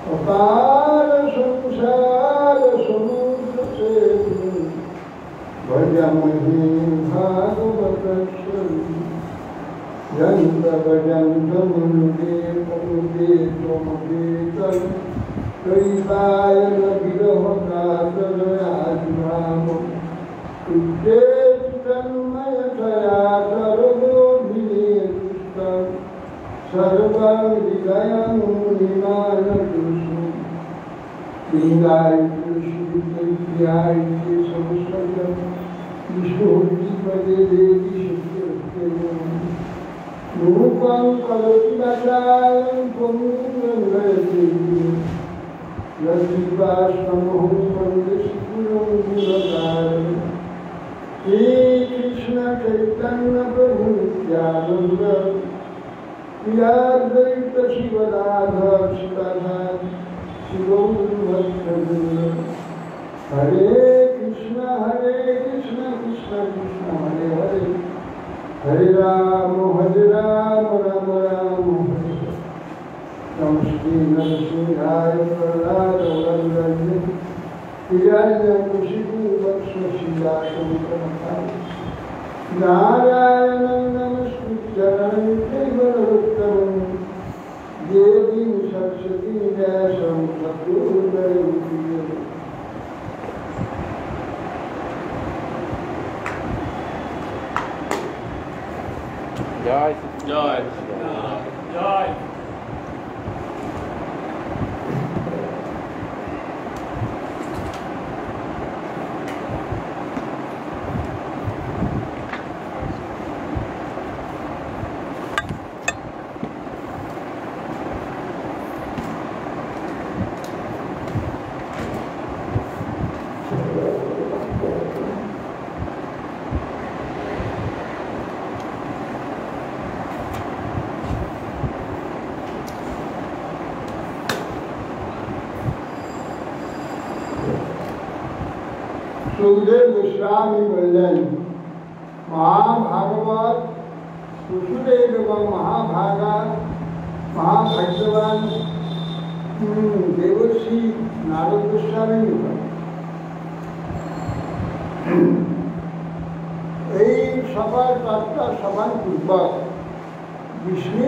अपार संसार समुद्र से भजमहि भागवतस्वरी जन्त भजन्त मुंडे मुंडे त्वमकेतन कैवायन विरह कातर आजुभाव तुझे तन्मयतया सर्वोभिने तुष्टं सर्वहृदयं निमानतुषु लिंगाय तुष्टियाय संसर्गं विष्णुपदे देवी रूपं करोति वाचालं पुण्यं लज्जिताश्रमोहं वन्दे श्रीगुरुं गुणगारम् श्री कृष्ण चैतन्य प्रभु नित्यानंद प्रियाद्वैत शिवराधा शिवराधा शिवोन्मत्तवृंद हरे कृष्ण कृष्ण कृष्ण हरे हरे हरे राम राम राम हरे हरे नमस्ते नरसिंहाय प्रहलादवरदे नारायणं नमस्कृत्य नरोत्तमं देवीं सरस्वतीं व्यासं ततो जयमुदीरये। जय जय जय सुखदेव गोस्वामी बोलें महाभागवत सुखदेव एवं महाभागा महाभाग्यवान देवर्षि नारद गोस्वामी सफल तत्व समान पूर्वक विष्णु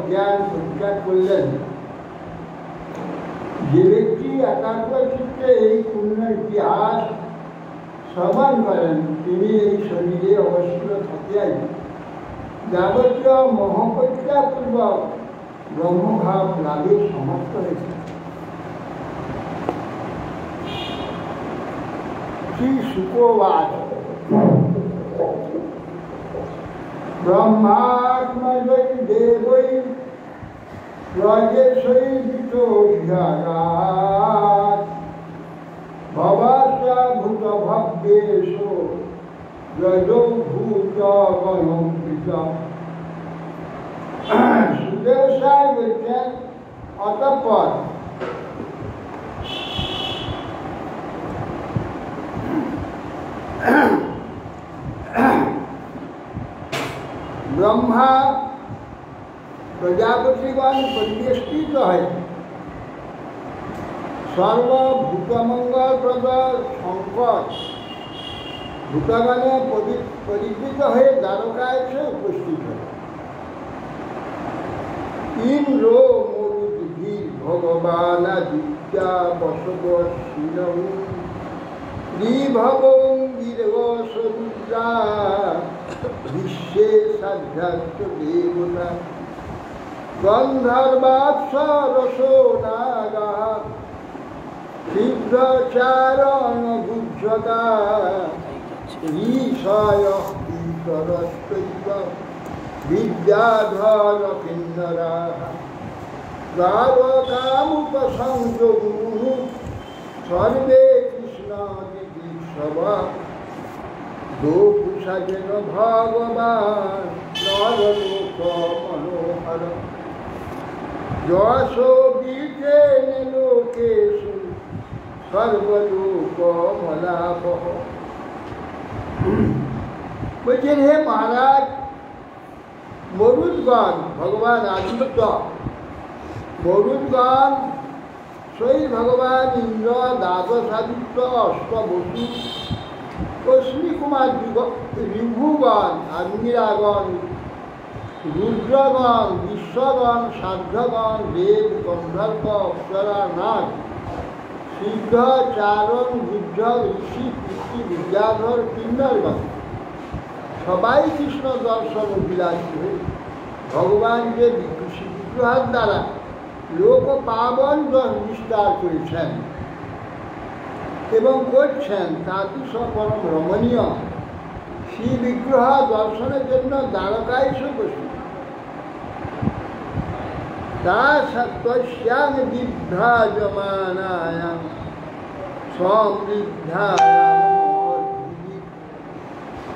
ज्ञान प्रज्ञा करलें যে ব্যক্তি একাগ্র চিত্তে এই পূর্ণ ইতিহাস শ্রবণ করেন তিনি এই শরীরে অবস্থিত থাকিয়াই যাবতীয় মোহপত্যাপূর্বক ব্রহ্মভাব লাভে সমর্থ হয়েছে। শ্রী শুকোবাচ ব্রহ্মাত্মজৈ দেবৈ রাজেশৈবিতো ধ্যানাৎ ভবাস্যা ভূত ভব্যেষু রজো ভূত গণমৃতা। সুখদেব সাহেব বলছেন অতঃপর ব্রহ্মা प्रजापतिगण परिवेष्टित है सर्वभूतमंगलप्रद शंकर भूतगणे परिवृत है द्वारकाय से उपस्थित है। इंद्रो मरुद्भिर भगवान आदित्या बसव शिरं ऋभवं वीरवसरुद्रा विश्वे साध्याश्च देवता गंधर्वाप्सरसो नागा तीव्रचारण भुजगा ईशायः पीतरश्चैव विद्याधर किन्नराः द्वारकामुपसंजगुः सर्वे कृष्णादिवीक्षवा गोपुषजेन भगवान् नरलोक मनोहर যশো বিজেন লোকেষু সর্বলোকমলাপহ। বলছেন হে মহারাজ, মরুদগণ ভগবান আদিত্য গরুদগণ সেই ভগবান ইন্দ্র দ্বাদশাদিত্য অষ্টবসু অশ্বিনী কুমার ঋভুগণ আগ্নিরাগণ রুদ্রগণ বিশ্বগণ সাধ্যগণ দেব গন্ধর্ব অপ্সরা নাগ সিদ্ধ চারণ বুদ্ধ ঋষি কৃষি বিদ্যাধর কিন্নরগণ সবাই কৃষ্ণ দর্শন অভিলাষী হয়ে ভগবানকে বিগ্রহার দ্বারা লোক পাবন বিস্তার করেছেন এবং করছেন তাতে সব পরম রমণীয় শ্রী বিগ্রহ দর্শনের জন্য দ্বারকায় এসে বসে তা সত্যাং বিভ্রাজমানায়াং সমৃদ্ধায়াং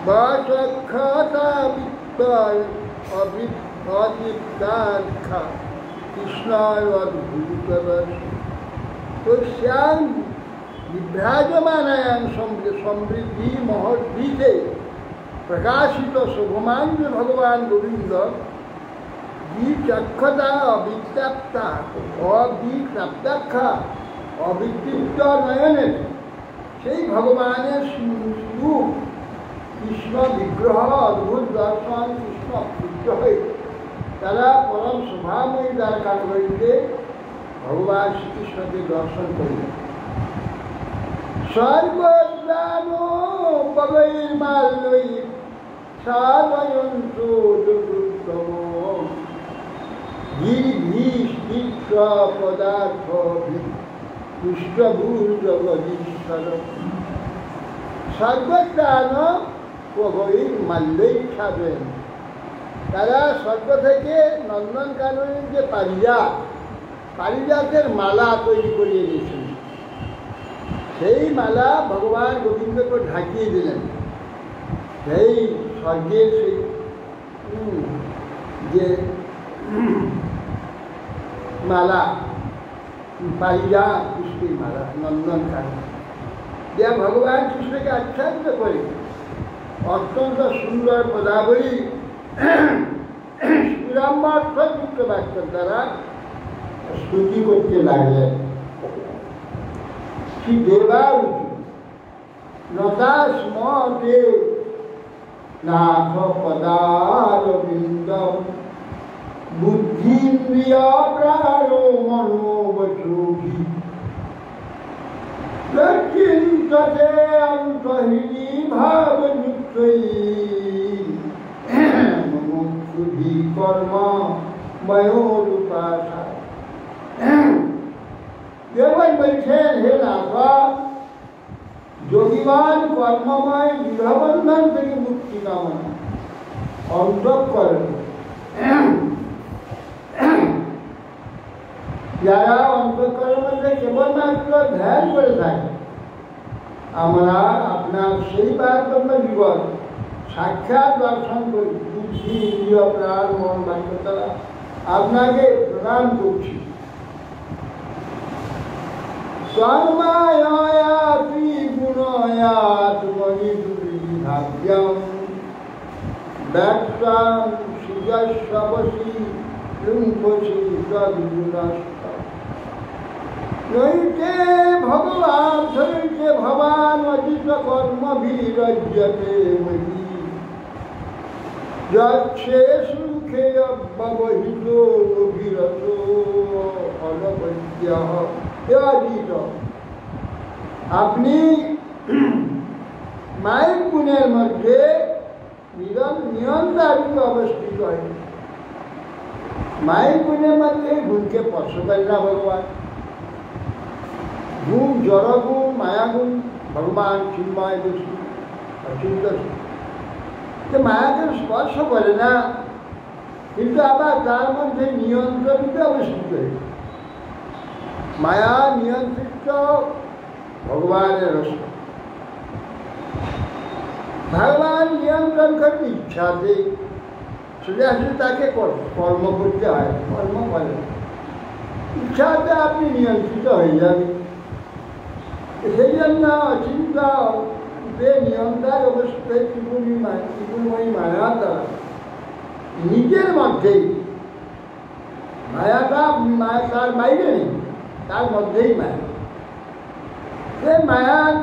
বচক্ষতা বিত্তয় অবিদ্যার্থা কৃষ্ণায় অদ্ভুতবশ তস্যাং বিভ্রাজমানায়াং সমৃদ্ধি মহদ্ভীতে প্রকাশিত শুভমান যে ভগবান গোবিন্দ বিচক্ষতা অবিদ্যাপ্তা অবিপ্রাপ্তাক্ষা অবিদ্যুক্ত নয়নের সেই ভগবানের রূপ কৃষ্ণ বিগ্রহ অদ্ভুত দর্শন কৃষ্ণ বিগ্রহে তারা পরম শোভাময়ী দ্বারকা নগরীতে ভগবান শ্রীকৃষ্ণকে দর্শন করিলেন। সর্বদানো পবৈর্মাল্যৈ সাধয়ন্তু দুর্গম গিরিভীষ্টিক্ষ পদার্থ পুষ্টভূজগদীশ্বর সর্বদান পবৈর্মাল্যৈ সাধয়ন তারা স্বর্গ থেকে নন্দনকাননের যে পারিজাতের মালা তৈরি করিয়ে দিয়েছেন সেই মালা ভগবান গোবিন্দকে ঢাকিয়ে দিলেন। সেই স্বর্গের সেই যে মালা পারিজাত পুষ্পির মালা নন্দনকানন যা ভগবান কৃষ্ণকে আচ্ছাদিত করে অত্যন্ত সুন্দর পদাবলী শ্রীরামার্থযুক্ত বাক্যের দ্বারা স্তুতি করতে লাগলেন। শ্রী দেবাউচি নতা স্মতে নাথ পদারবিন্দ বুদ্ধিন্দ্রিয় প্রাণো মনোবচোভি চিন্ততে অন্তহিনী ভাবযুক্তৈ মুমুক্ষুভি কর্ম ময়োরূপাসা কেবল বলছেন হে নাথ যোগীবান কর্মময় গৃহবন্ধন থেকে মুক্তি কামনা অন্তঃকরণ যারা অন্তঃকরণ মধ্যে কেবলমাত্র ধ্যান করে থাকে আমরা আপনার সেই বাক্য জীবন সাক্ষাৎ দর্শন করি বুদ্ধি ইন্দ্রিয় প্রাণ মন বাক্য দ্বারা আপনাকে প্রদান করছি। কর্মায়াতি গুণয়াত্মনি দুর্বিধাভ্যম ব্যক্তাং সুযস্ববসি লুম্পসি তদ্গুণস্ত নৈতে ভগবান শরীরে ভবান অজিত কর্মভিরজ্যতে মহি যচ্ছে সুখে অব্যবহিত অভিরত অনবদ্য অজিত আপনি মায়ের গুণের মধ্যে নিয়ন্ত্রণ অবস্থিত হয়। মায়ের গুণের মধ্যে গুণকে স্পর্শ করেন না ভগবান। গুণ জড়গুণ মায়াগুণ ভগবান চিন্ময় বস্তু অচিন্ত মায়াকে স্পর্শ করে না কিন্তু আবার তার মধ্যে নিয়ন্ত্রণকে অবস্থিত হয়েছে। মায়া নিয়ন্ত্রিত ভগবানের রস ভগবান নিয়ন্ত্রণ করেন ইচ্ছাতে সোজা আসলে তাকে কর্ম করতে হয় কর্ম করে ইচ্ছাতে আপনি নিয়ন্ত্রিত হয়ে যাবেন। সেই জন্য অচিন্তা নিয়ন্ত্রণ অবস্থায় ত্রিপুণময়ী মায়া দ্বারা নিজের মধ্যেই মায়াটা তার বাইরে নেই, তার মধ্যেই মায়া। সে মায়ার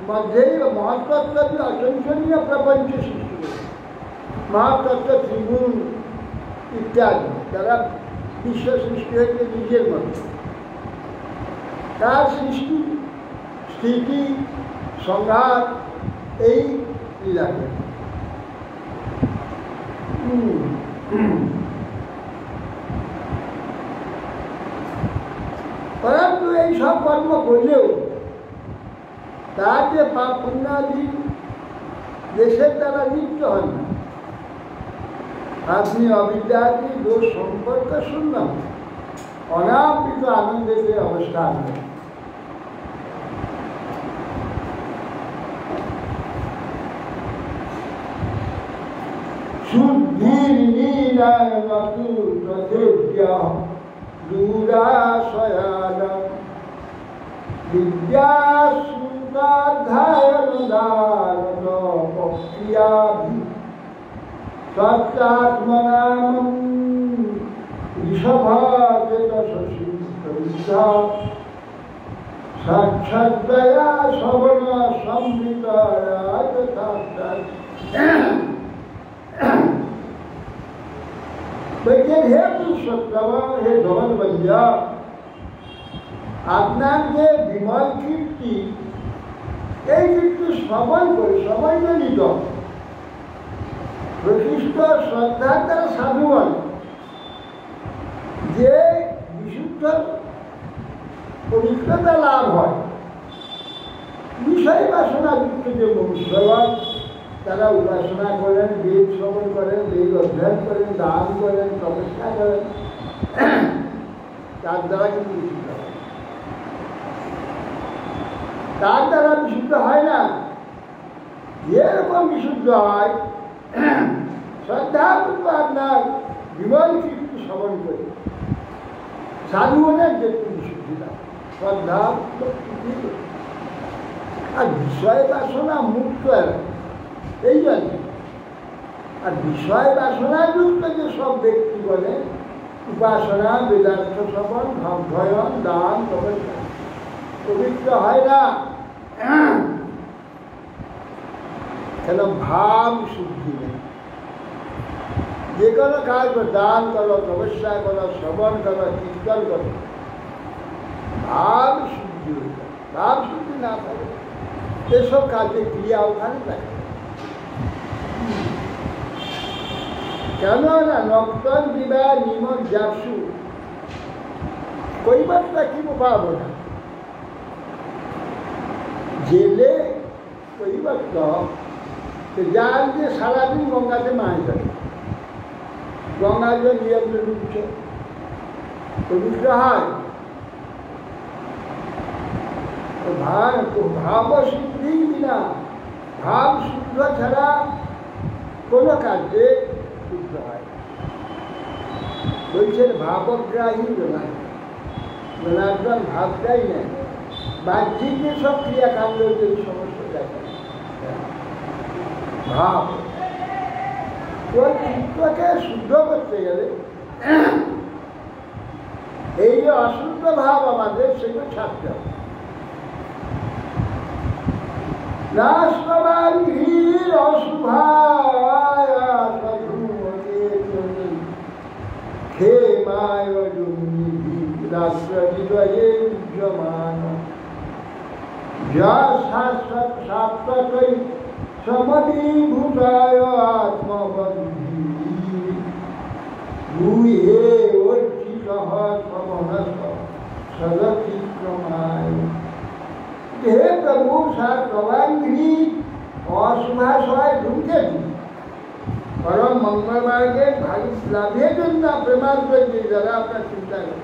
মধ্যেই মহাতত্ত্ব অচঞ্চলীয় প্রপঞ্চ সৃষ্টি করে, মহাতত্ত্ব ত্রিগুণ ইত্যাদি তারা বিশ্ব সৃষ্টি হয়েছে নিজের মধ্যে। তার সৃষ্টি স্থিতি সংঘাত এই লীলাকে। পরন্তু এই সব কর্ম করলেও তার যে পাপ পুণ্যাদি দেশের দ্বারা লিপ্ত হন না। আপনি অবিদ্যাদি দোষ সম্পর্ক শূন্য অনাবৃত আনন্দেতে অবস্থান করেন। শুদ্ধির দূরাশয়ান বিদ্যাসুতাধ্যায়নদারক্রিয়াভি সত্যাত্মনামম ঋষভচেতসিদ্ধা সাক্ষাৎদয়া শ্রবণ সমৃতয়া তথা বলছেন, হে পুরুষোত্তম, হে ধন বন্ধ্যা, আপনার যে বিমল কীর্তি, এই কীর্তি শ্রবণ করে সময় জনিত প্রকৃষ্ট শ্রদ্ধার দ্বারা সাধুগণ যে বিশুদ্ধ পবিত্রতা লাভ হয়, বিষয় বাসনাযুক্ত যে মনুষ্যগণ তারা উপাসনা করেন, বেদ শ্রবণ করেন, বেদ অধ্যয়ন করেন, দান করেন, তপস্যা করেন, তার দ্বারা কিন্তু বিশুদ্ধ হয়। তার দ্বারা বিশুদ্ধ হয় না। যেরকম বিশুদ্ধ হয় শ্রদ্ধাপূর্ব আপনার বিমল কীর্তি শ্রবণ করে সাধুগণের যে বিশুদ্ধিতা শ্রদ্ধা আর বিষয় বাসনা মুক্ত এই জন্য। আর বিষয় বাসনাযুক্ত যে সব ব্যক্তি বলে উপাসনা, বেদার্থ শ্রবণ, অধ্যয়ন, দান, তপস্যা পবিত্র হয় না। কেন? ভাব শুদ্ধি নেই। যে কোনো কাজ দান করো, তপস্যা করো, শ্রবণ করো, কীর্তন করো, ভাব শুদ্ধি হয়ে যায়। ভাব শুদ্ধি না থাকে এসব কাজে ক্রিয়া ওখানে থাকে। কেননা নক্তন দিবা নিমক যাসু কৈবর্তা কি পাবো না। জেলে কৈবর্ত যার যে সারাদিন গঙ্গাতে মাছ ধরে, গঙ্গা জল নিয়ন্ত্রণ ঢুকছে, পবিত্র হয়। ভাব শুদ্ধি বিনা, ভাব শুদ্ধ ছাড়া কোনো কাজে শুদ্ধ হয়। বলছেন ভাবগ্রাহী জনার্দন ভাবটাই নেয়, বাহ্যিক যে সব ক্রিয়াকাণ্ড যে সমস্ত দেখা ভাব। তো চিত্তকে শুদ্ধ করতে গেলে এই যে অশুদ্ধ ভাব আমাদের সেগুলো ছাড়তে হবে। রাষ্ট্রবান্ধীর অশুভায় ক্ষেমায় রাষ্ট্রবিদয়ে বিদ্যমান যা শাশ্বত সাত্ত্বই সমধিভূতায় আত্মবন্ধি ভূয়ে অর্চিত সমনস সদতিক্রমায়। হে প্রভু, সাত্ত্বাঙ্ঘ্রি অশুভাশয় ধূমকেতু পরম মঙ্গলমার্গের লাভের জন্য প্রেমান্তর্য যারা আপনার চিন্তা করেন,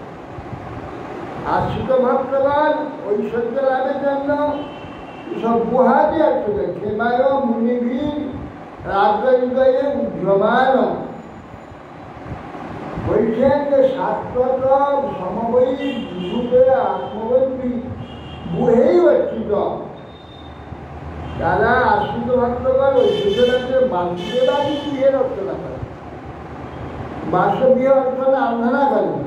আশ্রিত ভক্তগণ ঐশ্বর্য লাভের জন্য সব গুহাদি আসবে। ক্ষেমায় মুনিভীর রাজ্যহৃদয়ে উদ্যমান বলছেন যে শাশ্বত সমবয়ী বিভূতে আত্মবন্ধী বুহেই অর্চিত। তারা আশ্রিত ভক্তগণ ঐশ্বর্যকে বাসুদেবাদী গৃহে রচনা করেন, বাসগৃহে অর্চনা আরাধনা করেন।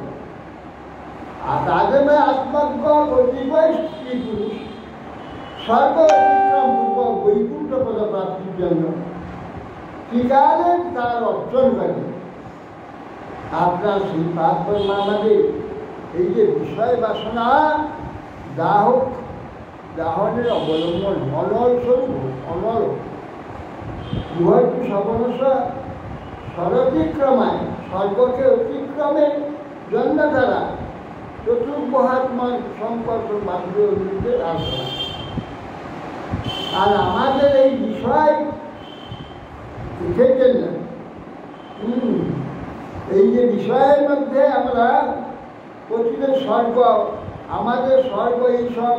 আদমে আত্মজ্ঞ কতিপয় স্ত্রী পুরুষ স্বর্গ অতিক্রম পূর্বক বৈকুণ্ঠ পদ প্রাপ্তির জন্য ত্রিকালের তার অর্জন করে। আপনার সেই পার্থর আমাদের এই যে বিষয় বাসনা দাহনের অবলম্বন অনল স্বরূপ অনল উভয়টি সবনস সরতিক্রমায় স্বর্গকে অতিক্রমের জন্য দ্বারা চতুর্বহাত্মা সম্পর্ক বাসুদেবের আলোচনা। আর আমাদের এই বিষয় উঠেছেন না, এই যে বিষয়ের মধ্যে আমরা প্রতিদিন স্বর্গ, আমাদের স্বর্গ এইসব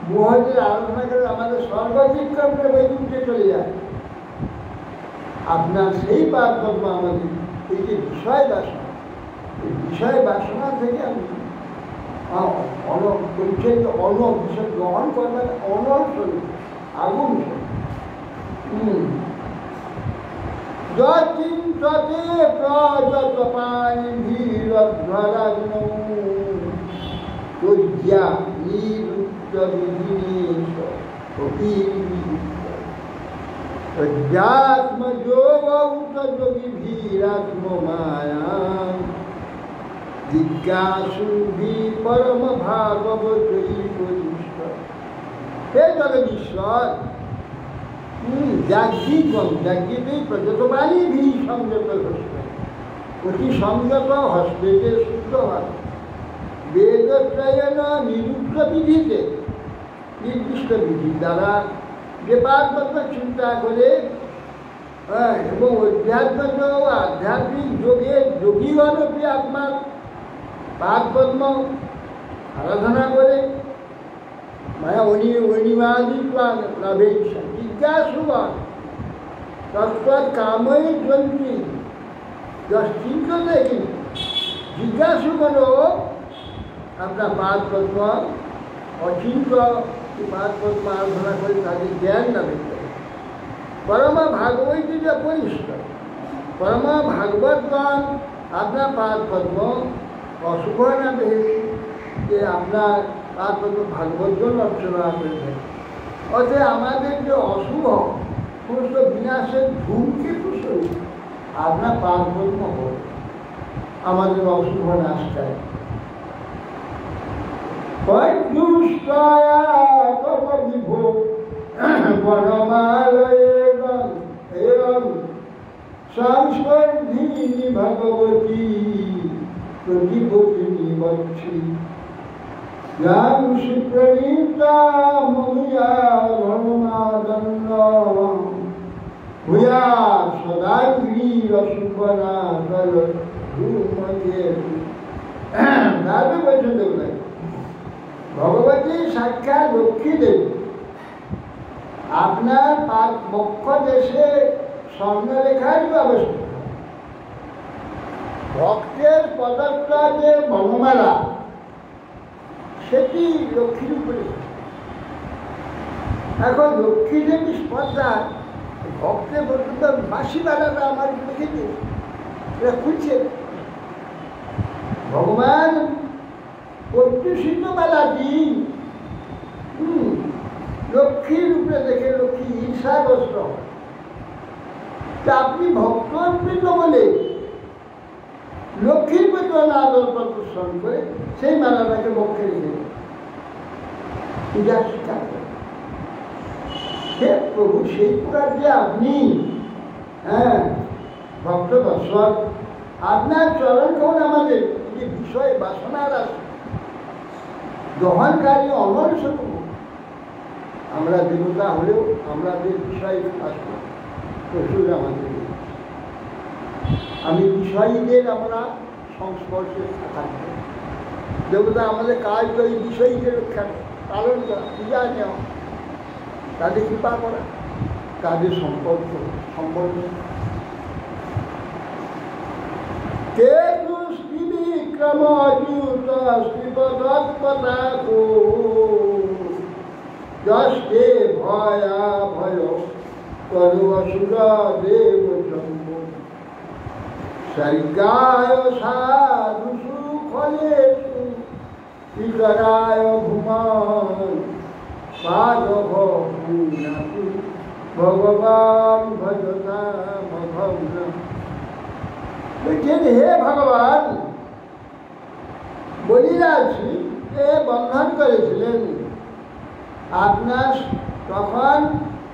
মোহদের আলোচনা করে আমাদের স্বর্গ অতিক্রম করে বৈকুণ্ঠে চলে যায়। আপনার সেই পারকর্ম আমাদের এই যে বিষয় বাসনা, এই বিষয় বাসনা থেকে আমি পরিচয় বিষয় গ্রহণ করবেন অনল স্বরূপ আগুন যচিন্ততে প্রযত পানিভিরধ্বরাগ্ন তজ্জা নিরুক্ত বিধিনেশ যোগীভীরাত্মমায়া জিজ্ঞাসুভি পরম ভাগবতী পরিষ্ঠ। হে জগদীশ্বর, যাজ্ঞিকেই প্রযতবাণী ভি সংযত হস্তে, অতি সংযত হস্তে শুদ্ধ হয় বেদত্রয়ণ নিরুক্ত বিধিতে, নির্দিষ্ট বিধির দ্বারা যে পারপত্র চিন্তা করে এবং অধ্যাত্ম আধ্যাত্মিক যোগীগণকে আপনার পাদপদ্ম আরাধনা করে মায়া অনিবাদী লাভেচ্ছা জিজ্ঞাসুবান তৎপর কামই জন্মী চিন্তা দেখি জিজ্ঞাসুগণ আপনার পাদপদ্ম অচিন্ত পাদপদ্ম আরাধনা করে তাদের জ্ঞান লাভ করে। পরমা ভাগবতী যে পরিষ্কার পরমা ভাগবতগণ আপনার পাদপদ্ম অশুভ না ভেবে যে আপনার পাদপদ্ম ভাগবতগণ অর্চনা করে। অতএব আমাদের যে অশুভ সমস্ত বিনাশের ধূমকেতু স্বরূপ আপনার পাদপদ্ম হোক আমাদের অশুভ নাশ করে। বিভো সংস্পর্ধিনী ভগবতী প্রতিপতিনী বচ্ছি যাং সুপ্রণীতা মহিয়া ধর্মাদন্ন ভূয়া সদাগ্রী রসুপনা দল ধূমকে। দাদু বলছেন দেবলাই ভগবতী সাক্ষাৎ লক্ষ্মী দেবী আপনার বক্ষ দেশে স্বর্ণরেখার অবস্থিত। ভক্তের পদার্থ যে বনমালা সেটি লক্ষ্মীর উপরে। এখন লক্ষ্মী দেবী স্পর্ধা ভক্তের পর্যন্ত বাঁশিমালাটা আমার লিখেছে এটা খুলছে। ভগবান প্রত্যুষিত মেলা দিন লক্ষ্মীর উপরে দেখে লক্ষ্মী ঈর্ষাগ্রস্ত হয়। তা আপনি ভক্তর্পিত বলে লক্ষ্মীর প্রতি আদর প্রদর্শন করে সেই মেলাটাকে বক্ষে রেখে পূজা স্বীকার করেন। হে প্রভু, সেই প্রকার যে আপনি ভক্ত দর্শক আপনার চরণ কোন আমাদের যে বিষয় বাসনার আছে দহনকারী অনল স্বরূপ। আমরা দেবতা হলেও আমাদের বিষয় আসবো প্রচুর আমাদের। আমি বিষয়ীদের আমরা সংস্পর্শে থাকবো। দেবতা আমাদের কাজ তো এই বিষয়ীকে রক্ষা পালন করা, পূজা নেওয়া, তাদের কৃপা করা, তাদের সম্পর্ক বিক্রম যষ্টে ভয়া ভয় করু অসুর দেব শম্ভু স্বর্গায় সাধুষু ফলেষু ইতরায় ভুমান পাদভ পুনাতু ভগবান ভজতাম ভগ্ন। বলছেন হে ভগবান, বলিরাজি বন্ধন করেছিলেন আপনার, তখন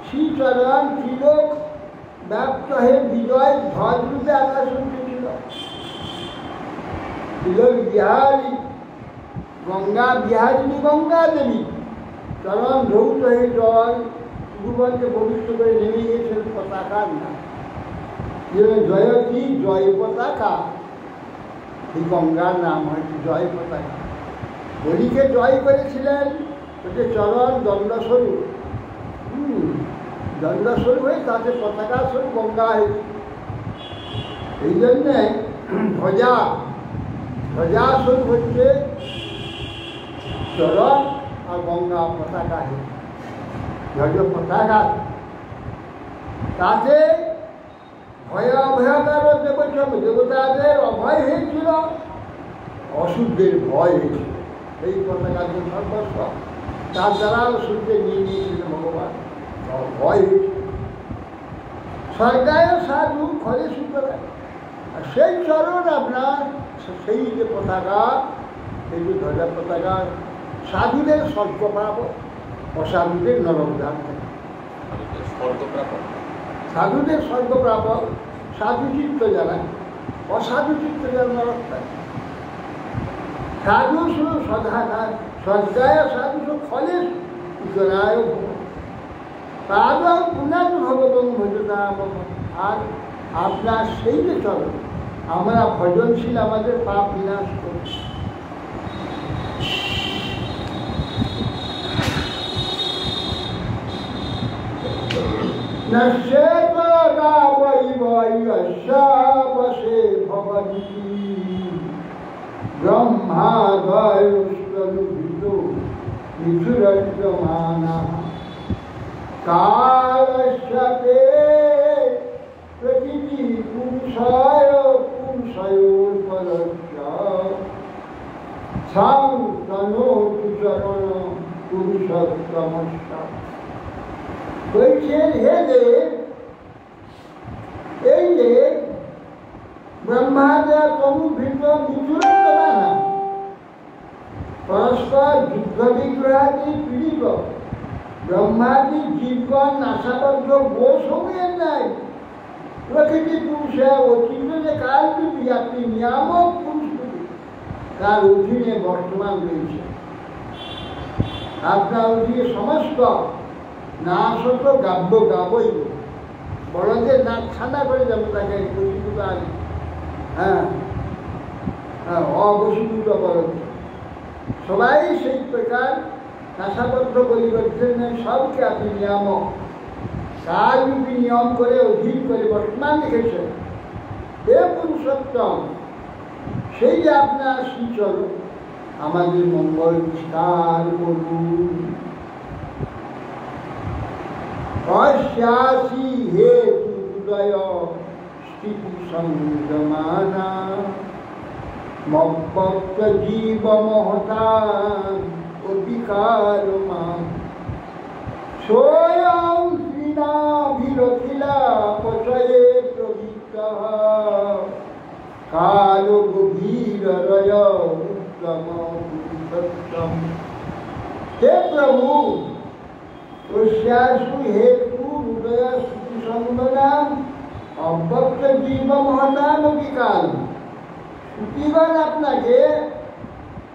শ্রীচরণ ত্রিলোক ব্যাপ্ত হয়ে বিজয় ধ্বজ রূপে আকাশ উঠেছিল। ত্রিলোক বিহারী গঙ্গা বিহারিণী গঙ্গা দেবী চরণ ধৌত হয়ে জল ভুবনকে পবিত্র করে নেমে গিয়েছেন পতাকার না, জয়তী জয় পতাকা। এই গঙ্গার নাম হয়েছে জয় পতাকা। বলিকে জয় করেছিলেন ওকে চরণ দণ্ডস্বরূপ, দণ্ডস্বরূপ হয়ে তাতে পতাকা স্বরূপ গঙ্গা হয়েছে। এই জন্যে ধ্বজা স্বরূপ হচ্ছে চরণ আর গঙ্গা পতাকা হয়েছে ধ্বজ পতাকা। তাতে ভয়াভয়কার দেবতাদের অভয় হয়েছিল, অসুরদের ভয় হয়েছিল। এই পতাকাকে সর্বস্ব তার দ্বারা অসুরকে নিয়ে নিয়েছিলেন ভগবান, ভয় হয়েছিল। স্বর্গায় সাধু ফলে সুতরাং, আর সেই চরণ আপনার সেই যে পতাকা, এই যে ধ্বজা পতাকা, সাধুদের স্বর্গপ্রাপ, অসাধুদের নরকদান থাকে। সাধুদের স্বর্গপ্রাপ, সাধু চিত্ত যারা, অসাধু চিত্ত যারা নরক থাকে। সাধু শুধু সদাকার, স্বর্গায় সাধু শুধু ফলে ঈশ্বরায় পাদ পুনাত ভগবান ভজতাম। আর আপনার সেই যে চরণ, আমরা ভজনশীল আমাদের পাপ বিনাশ করি। নশ্যে ভবতি ব্রহ্মাদয়ুষ্কলুভিত মিথুরজ্যমানা কালস্যতে প্রকৃতি পুংসায় পুংসায়োপলক্ষ্য সংতনোতু চরণ পুরুষোত্তমস্য। বলছেন হে দেব, এই যে ব্রহ্মাদের তনুভৃত মিথুরজ্যমানা, পরস্পর যুদ্ধ বিগ্রহাদি পীড়িত ব্রহ্মাদি জীবগণ নাশাবদ্ধ গোসমূহের নাই প্রকৃতি পুরুষে অতীত যে কালরূপী আপনি নিয়ামক পুরুষরূপী তার অধীনে বর্তমান রয়েছে। আপনার অধীনে সমস্ত নাশত গাব্য গাবই, বড়দের নাক ঠান্ডা করে যাবো তাকে বসীভূত আগে, অবসীভূত বড়দ সবাই সেই প্রকার নাশাবদ্ধ পরিবর্তন সবকে আপনি নিয়ামক কালরূপী নিয়ম করে অধীন করে বর্তমান রেখেছেন। হে পুরুষোত্তম, সেই যে আপনার শ্রীচরণ আমাদের মঙ্গল বিস্তার করুন। অশ্যাসী হেতু উদয় স্থিতি সংযমানা মব্বক্ত জীব মহতান অবিকারমান স্বয়ং শ্রীনাভিরখিলা পশয়ে প্রবৃত্ত কাল গভীররয় উত্তম পুরুষোত্তম। হে প্রভু, প্রশ্যাসু হেতু হৃদয় স্থিতি সংযম অব্যক্ত জীব মহতান অবিকাল। শ্রুতিগণ আপনাকে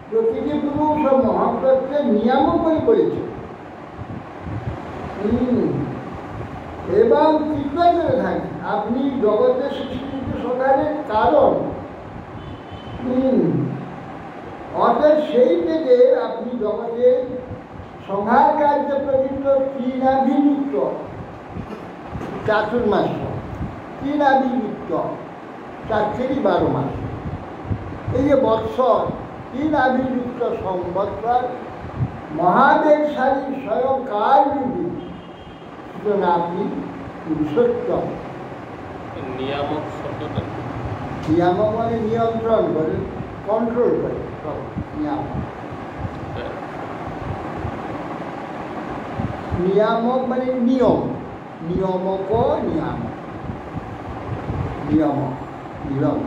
প্রকৃতি পুরুষ ও মহাতত্ত্বের নিয়ামক করে করেছে এবং চিন্তা করে থাকেন। আপনি জগতের সৃষ্টিকে সংহারের কারণ, অর্থাৎ সেই থেকে আপনি জগতের সংহার কার্যে প্রকৃত তৃণাভিযুক্ত চাতুর্মাস, তৃণাভিযুক্ত 4 মাস, এই যে বৎসর তৃণাভিযুক্ত সংবৎসর মহাদেবশালী স্বয়ং কালরূপী, সুতরাং আপনি পুরুষোত্তম। নিয়ামক শব্দটা, নিয়ামক মানে নিয়ন্ত্রণ করে, কন্ট্রোল করে, নিয়ামক নিয়ামক মানে নিয়ম, নিয়মক নিয়ামক, নিয়মক নিয়ম।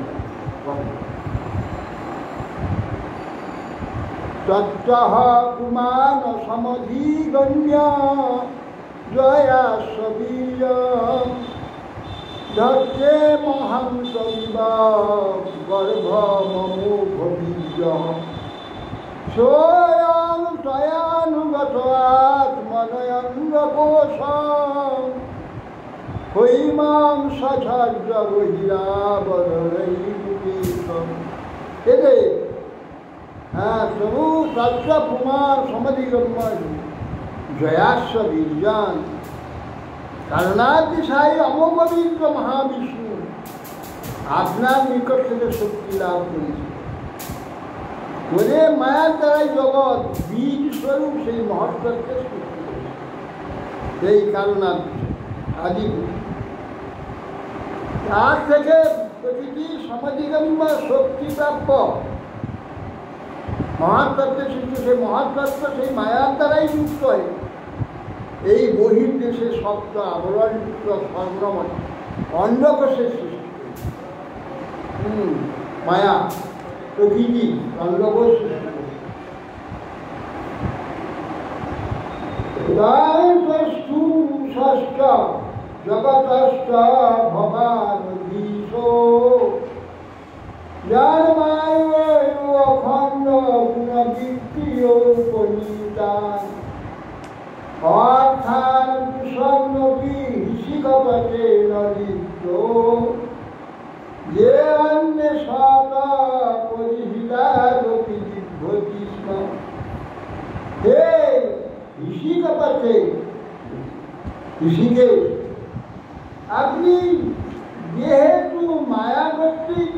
তত্ত্বঃ পুমান সমধিগণ্য জয়া সবীর ধর্যে মহান্তরিব গর্ভ মমো ভবীর্য স্বয়ং ত্বয়ানুগত আত্মনয়ঙ্গকোশ হৈমাং সচর্য বহিরাবরণৈর্বিকম। এতে হ্যাঁ প্রভু তত্ত্ব পুমান সমধিগম্য জয়াস্ব বীর্যান কারণাতিশায়ী অমোঘবীর্য মহাবিষ্ণু আপনার নিকট থেকে শক্তি লাভ করেছে। করে মায়ার দ্বারাই জগৎ বীজ স্বরূপ সেই মহত্ত্বকে সৃষ্টি করেছে। সেই কারণাতি আদি তার থেকে প্রতিটি সমধিগম্য শক্তিপ্রাপ্য মহাতত্ত্বের সৃষ্টি, সেই মহাতত্ত্ব সেই মায়ার দ্বারাই যুক্ত হয়। এই বহির্দেশে শব্দ আবরণযুক্ত স্বর্ণময় অন্ডকোষের সৃষ্টি মায়া প্রকৃতি অন্ডকোষ সৃষ্টি ষষ্ঠ জগতস্থ ভবান বিশো যার মায় অখণ্ড গুণবৃত্তীয় পরিতান অর্থাৎ স্বর্ণবী শিখপতে নলিত যে অন্য শত পরিহিতারপি দিব্যকৃষ্ণ। হে ঋষিকপতে ঋষিকে আপনি যেহেতু মায়া কর্তৃক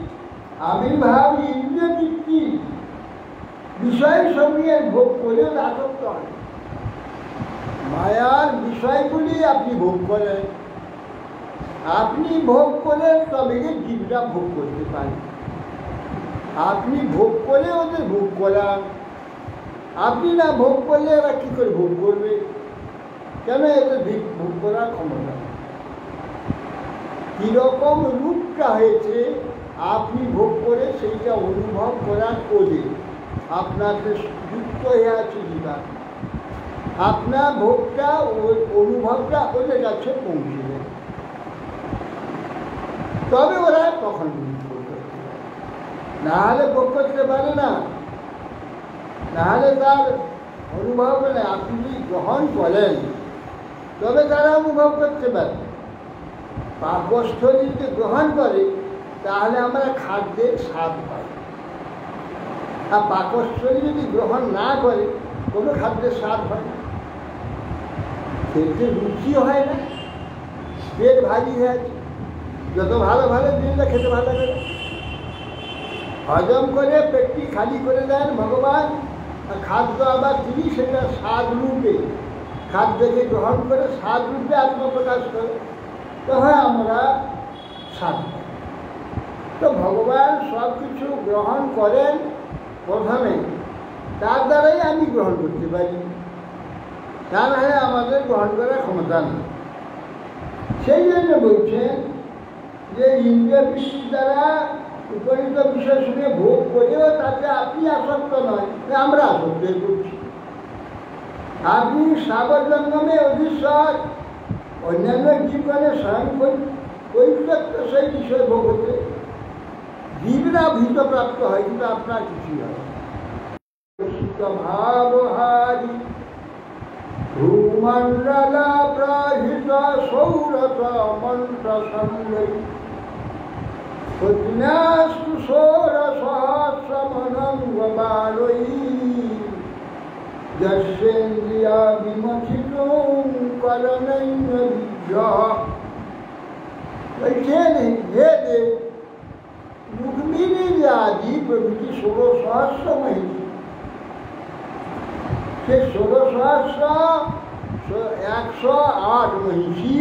আবির্ভাব ইন্দ্রিয়বৃত্তি বিষয় সমূহে ভোগ করেও আসক্ত হয়। মায়ার বিষয়গুলি আপনি ভোগ করেন, আপনি ভোগ করেন তবে জীবটা ভোগ করতে পারেন। আপনি ভোগ করে ওদের ভোগ করান, আপনি না ভোগ করলে এরা কী করে ভোগ করবে? কেন এদের ভোগ করার ক্ষমতা কীরকম রূপটা হয়েছে আপনি ভোগ করে সেইটা অনুভব করার ওদের আপনাকে যুক্ত হয়ে আছে জীবন। আপনার ভোগটা ওই অনুভবটা ওদের কাছে পৌঁছে দেয়, তবে ওরা তখন ভোগ করতে পারে, নাহলে ভোগ করতে পারে না। নাহলে তার অনুভব নেই। আপনি যদি গ্রহণ করেন তবে তারা অনুভব করতে পারে। পাকস্থলী যদি গ্রহণ করে তাহলে আমরা খাদ্যের স্বাদ পাই, আর পাকস্থলী যদি গ্রহণ না করে কোনো খাদ্যের স্বাদ হয় না, খেতে রুচি হয় না, পেট ভারী হয়ে আছে। যত ভালো ভালো জিনিসটা খেতে ভালো লাগে না, হজম করে পেটটি খালি করে দেন ভগবান। আর খাদ্য আবার তিনি সেটা স্বাদ রূপে খাদ্যকে গ্রহণ করে স্বাদ রূপে আত্মপ্রকাশ করে, তখন আমরা স্বাদ পাই। তো ভগবান সব কিছু গ্রহণ করেন প্রথমে, তার দ্বারাই আমি গ্রহণ করতে পারি, তা নাহলে আমাদের গ্রহণ করার ক্ষমতা নেই। সেই জন্য বলছেন যে ইন্দ্রিয় বৃষ্টির দ্বারা উপনীত বিষয় শুনে ভোগ করেও তাতে আপনি আসক্ত নয়, আমরা আসক্ত করছি। আপনি সাবজঙ্গমে অধীশ্বর, অন্যান্য জীবনে স্বয়ং পরিত্যক্ত সেই বিষয় ভোগ হতে জীবরা ভীতপ্রাপ্ত হয়, কিন্তু আপনার কিছুই হয় ভাবহারি ভূমণ্ডল প্রহিত সৌরত মন্ত্র সঙ্গী প্রজ্ঞাস্তু ষোড়সহস্রমনঙ্গবালৈ যস্যেন্দ্রিয়া বিমথিতুং করণৈন্য বিদ্যঃ। হে দেব, রুক্মিণী আদি প্রভৃতি 16,000 মহিষী, সে 16,108 মহিষী,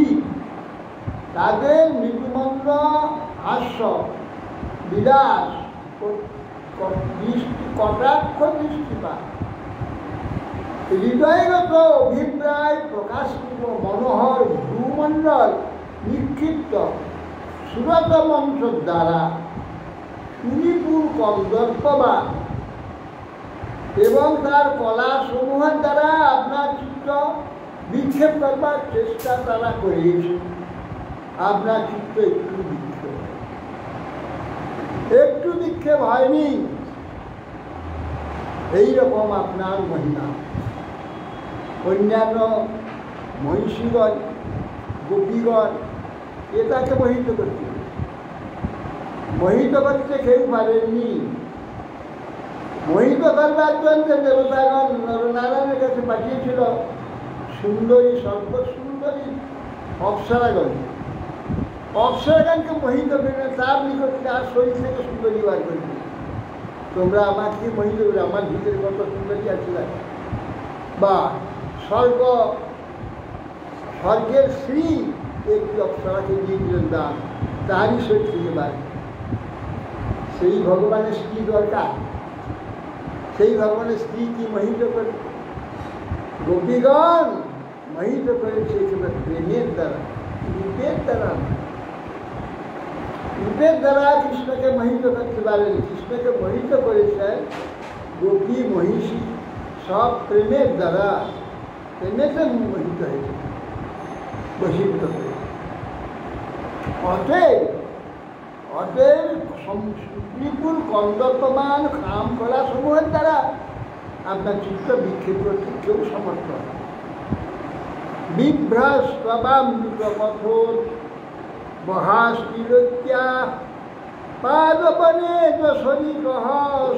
তাদের মৃদুমন্দ হাস্য বিলাস কটাক্ষ দৃষ্টিপাত হৃদয়গত অভিপ্রায় প্রকাশিত মনোহর ভূমণ্ডল নিক্ষিপ্ত সুরত মঞ্চ দ্বারা সুনিপুণ কন্দর্পবাদ এবং তার কলাসমূহের দ্বারা আপনার চিত্ত বিক্ষেপ করবার চেষ্টা তারা করেছে। আপনার চিত্ত একটু বিক্ষেপ হয়নি। এইরকম আপনার মহিমা। অন্যান্য মহিষীগণ গোপীগণ এ তাকে মোহিত করতে কেউ পারেননি। মোহিত করবার জন্য দেবতাগণ নরনারায়ণের কাছে পাঠিয়েছিল সুন্দরী সর্বসুন্দরী অপ্সরাগণকে মোহিত করে তার নিকট তার শরীর থেকে সুন্দরী বার করবে। তোমরা আমাকে মোহিত করে আমার ভিতরে কত সুন্দরী আছে বা স্বর্গের শ্রী একটি অপ্সরাকে দিয়ে দিলেন দান, তারই শরীর থেকে বার। সেই ভগবানের স্ত্রী দরকার, সেই ভগবানের স্ত্রী কি মোহিত করে? গোপীগণ মোহিত করেছে প্রেমের দ্বারা, রূপের দ্বারা কৃষ্ণকে মোহিত করতে পারেন। কৃষ্ণকে মোহিত করেছেন গোপী মহিষী সব প্রেমের দ্বারা, প্রেমেতে মোহিত হয়েছে, বশীভূত হয়েছে। অতএব বিপুল কন্দর্পমান কাম করা সমূহের দ্বারা আপনার চিত্ত বিক্ষেপ করতে কেউ সমর্থ হয়। বিভ্রাস প্রবামৃত কঠোর মহাস্তিরত্যা পাদপনে যশরী কহ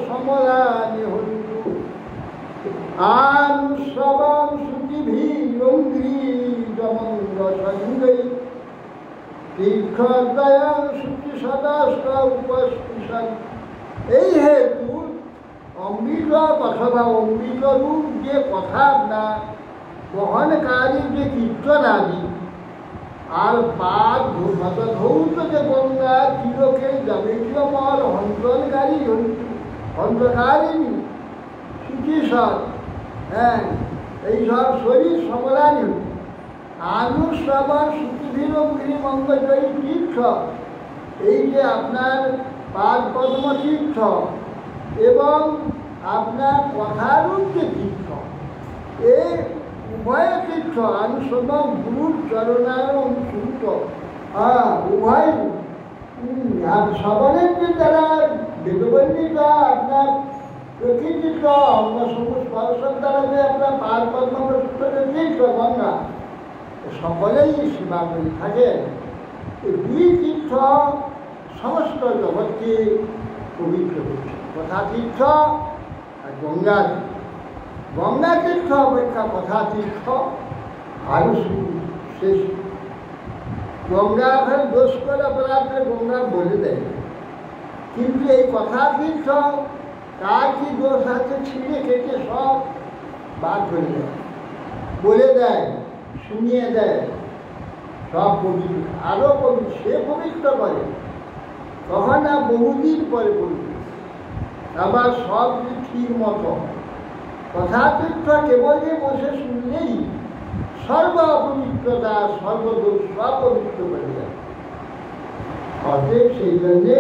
সমলা নিহন্তু আনুশ্রবণ শ্রুতিভীরঙ্ঘ্রি জমঙ্গ সঙ্গৈ তীর্থদয়ং শ্রুতি সদাস্ত উপস্থিত। এই হেতু অমৃত কথা বা অমৃতরূপ যে কথা না বহনকারী যে কীর্তনাদি আর পাদ ধৌত যে গঙ্গা চিরকে যাবতীয়মল হন্তকারিণী সুচিসর, হ্যাঁ, এইসব শরীর সমলানি আনুশ্রবণ শ্রুতিভীরঙ্ঘ্রি মঙ্গলজয়ী তীর্থ, এই যে আপনার পাদ পদ্ম তীর্থ এবং আপনার কথারূপ যে তীর্থ, এই উভয় তীর্থ আনুশ্রবণ গুরুর চরণারম তীর্থ, উভয় শ্রবণের যে দ্বারা বেদবন্দিত আপনার প্রকৃতিত অঙ্গ স্পর্শের দ্বারা যে আপনার পাদ পদ্ম তীর্থ গঙ্গা সকলেই সেবা করে থাকেন। এই দুই তীর্থ সমস্ত জগৎকে পবিত্র করছে। কথা তীর্থ আর গঙ্গা তীর্থ। গঙ্গা তীর্থ অপেক্ষা কথা তীর্থ আরো শেষ। গঙ্গা এখন দোষ করে অপরাধে গঙ্গা বলে দেয়, কিন্তু এই কথা তীর্থ কার কি দোষ আছে ছিঁড়ে কেটে সব বাদ করে দেয়, বলে দেয়, শুনিয়ে দেয়, সব পবিত্র আরো পবিত্র। সে পবিত্র করে তখন না বহুদিন পরে পবিত্র, আবার সব ঠিক মতো। কথা তীর্থ কেবল যে বসে শুনলেই সর্ব অপবিত্রতা সর্বদোষ সব পবিত্র করে যায়। অতএব সেই জন্যে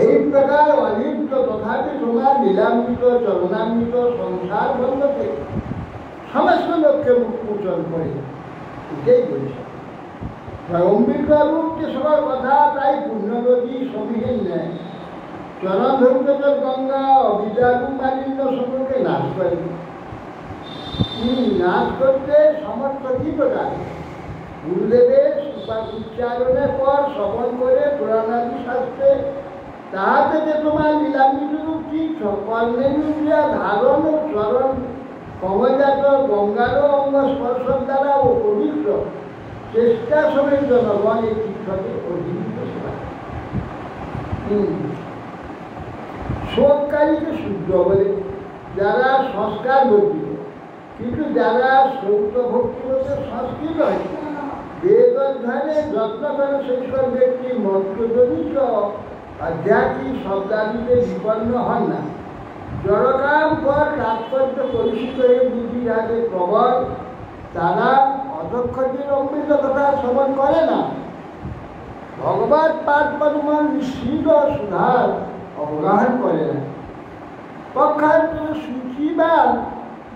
এই প্রকার অলিপ্ত তথাপি তোমার লীলামৃত চরণামৃত সংসার বন্ধ থেকে সমস্ত লোককে মুক্তমোচন করে, এটাই বলছে। অমৃত রূপ যে সবার কথা তাই পুণ্যবতী সমীহীন নেয়। চরণ ধৌতজল গঙ্গা অবিদ্যারূপ মালিন্য সকলকে নাশ করে। নাশ করতে সমর্থ কি প্রকার? গুরুদেবের উচ্চারণের পর শ্রবণ করে পুরাণাদি শাস্ত্রে তাহাতে যে তোমার লীলামৃতরূপ তীর্থ কর্ণেন্দ্রিয়া ধারণ ও চরণ কমলজাত গঙ্গারও অঙ্গ স্পর্শ দ্বারা ও পবিত্র চেষ্টা সমেত জনগণ এই তীর্থকে অধিকৃত সেবা। শোককারীকে শুদ্ধ বলে যারা সংস্কার গঠিত, কিন্তু যারা সৌত ভক্তিগত সংস্কৃত হয় বেদ অধ্যয়নে যত্ন করে সেই সব ব্যক্তি মন্ত্রজনিত আধ্যাত্মিক শব্দাদিতে বিপন্ন হন না। জড়কাম পর তাৎপর্য পরিচিত যাদের প্রবল, তারা অধক্ষদের অমৃত কথা শ্রবণ করে না, ভগবত পাদ পদ্ম নিশ্চিত সুধার অবগাহন করে না। পক্ষান্ত সূচিবাদ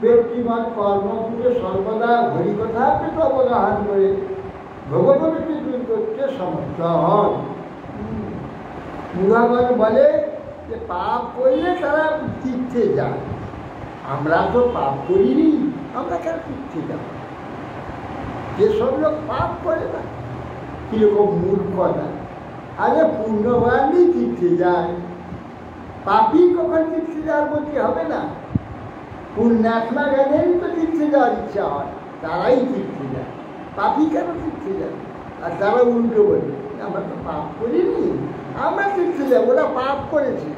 ব্যক্তিমান কর্মপুরে সর্বদা হরিকথাকৃত অবগাহন করে ভগবতকে দূর করতে সমর্থ হন। মুরাগণ বলে যে পাপ করলে তারা তীর্থে যায়। আমরা তো পাপ করিনি, আমরা কেন তীর্থে যাব? যেসব লোক পাপ করে না, কিরকম মূর্খতা! আরে পুণ্যবানই তীর্থে যায়, পাপি কখন তীর্থে যাওয়ার প্রতি হবে না? পুণ্যাত্মা জ্ঞানেরই তো তীর্থে যাওয়ার ইচ্ছা হয়, তারাই তীর্থে যায়। পাপি কেন তীর্থে যায়? আর তারা উল্টো বলে আমরা তো পাপ করিনি, আমরা তীর্থে যাব, ওরা পাপ করেছে,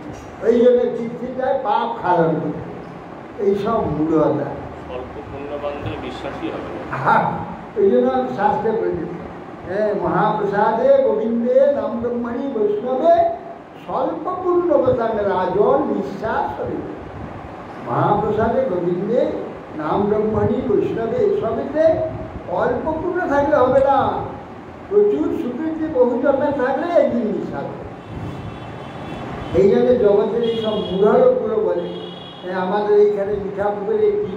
ওই জন্য তীর্থে যায় পাপ খারাপ করতে। এইসব মূঢ়তা। স্বল্প পুণ্যবানদের বিশ্বাসী হবে না। হ্যাঁ, এই জন্য শাস্ত্রে বলেছে, হ্যাঁ, মহাপ্রসাদে গোবিন্দে নাম ব্রহ্মণী বৈষ্ণবে স্বল্প পুণ্যবতাং রাজন বিশ্বাস হবে। মহাপ্রসাদে গোবিন্দে নাম ব্রহ্মণী বৈষ্ণবে এসবেতে অল্প পুণ্য থাকলে হবে না, প্রচুর সুকৃতি বহু জন্মে থাকলে একদিন বিশ্বাস হবে। এই জন্য জগতের এইসব মূঢ়লোকগুলো বলে, আমাদের এইখানে মিঠাপুকুরে একটি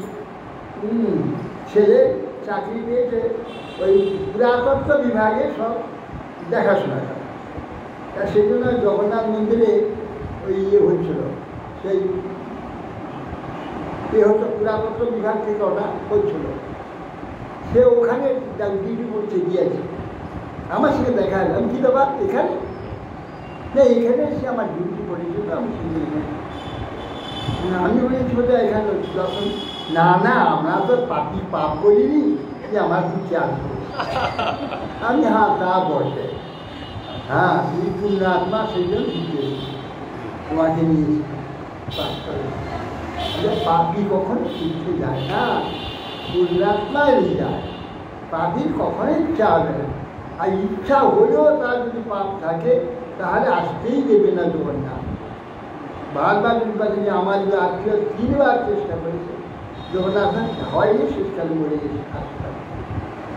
ছেলে চাকরি পেয়েছে, ওই পুরাতত্ত্ব বিভাগে সব দেখাশোনা করে। তা সেই জন্য জগন্নাথ মন্দিরে ওই হচ্ছিল, সেই হতো পুরাতত্ত্ব বিভাগ থেকে ওটা হচ্ছিল। সে ওখানে ডিউটি করতে গিয়েছে, আমার সঙ্গে দেখা হলো। আমি কি ব্যাপার এখানে? না, এখানে এসে আমার ডিউটি পড়েছে, তো আমি শুনে আমি বলেছি বোধহয় এখানে যখন না না আমরা তো পাপি পাপ করিনি, যে আমার কি চাল করছে। আমি হ্যাঁ তা বটে, হ্যাঁ তুমি পুণ্যাত্মা, সেই জন্য দিতে তোমাকে নিয়েছি পাপ করে। পাপি কখনো তীর্থে যায় না, পুণ্যাত্মাই যায়। পাপির কখনোই ইচ্ছা হবে না, আর ইচ্ছা হলেও তার যদি পাপ থাকে তাহলে আসতেই দেবে না জগন্নাথ। বারবার নির্বাচনে আমার যে আত্মীয় 3 বার চেষ্টা করেছে, জগন্নাথ হয়নি, শেষকালে মরে গেছে।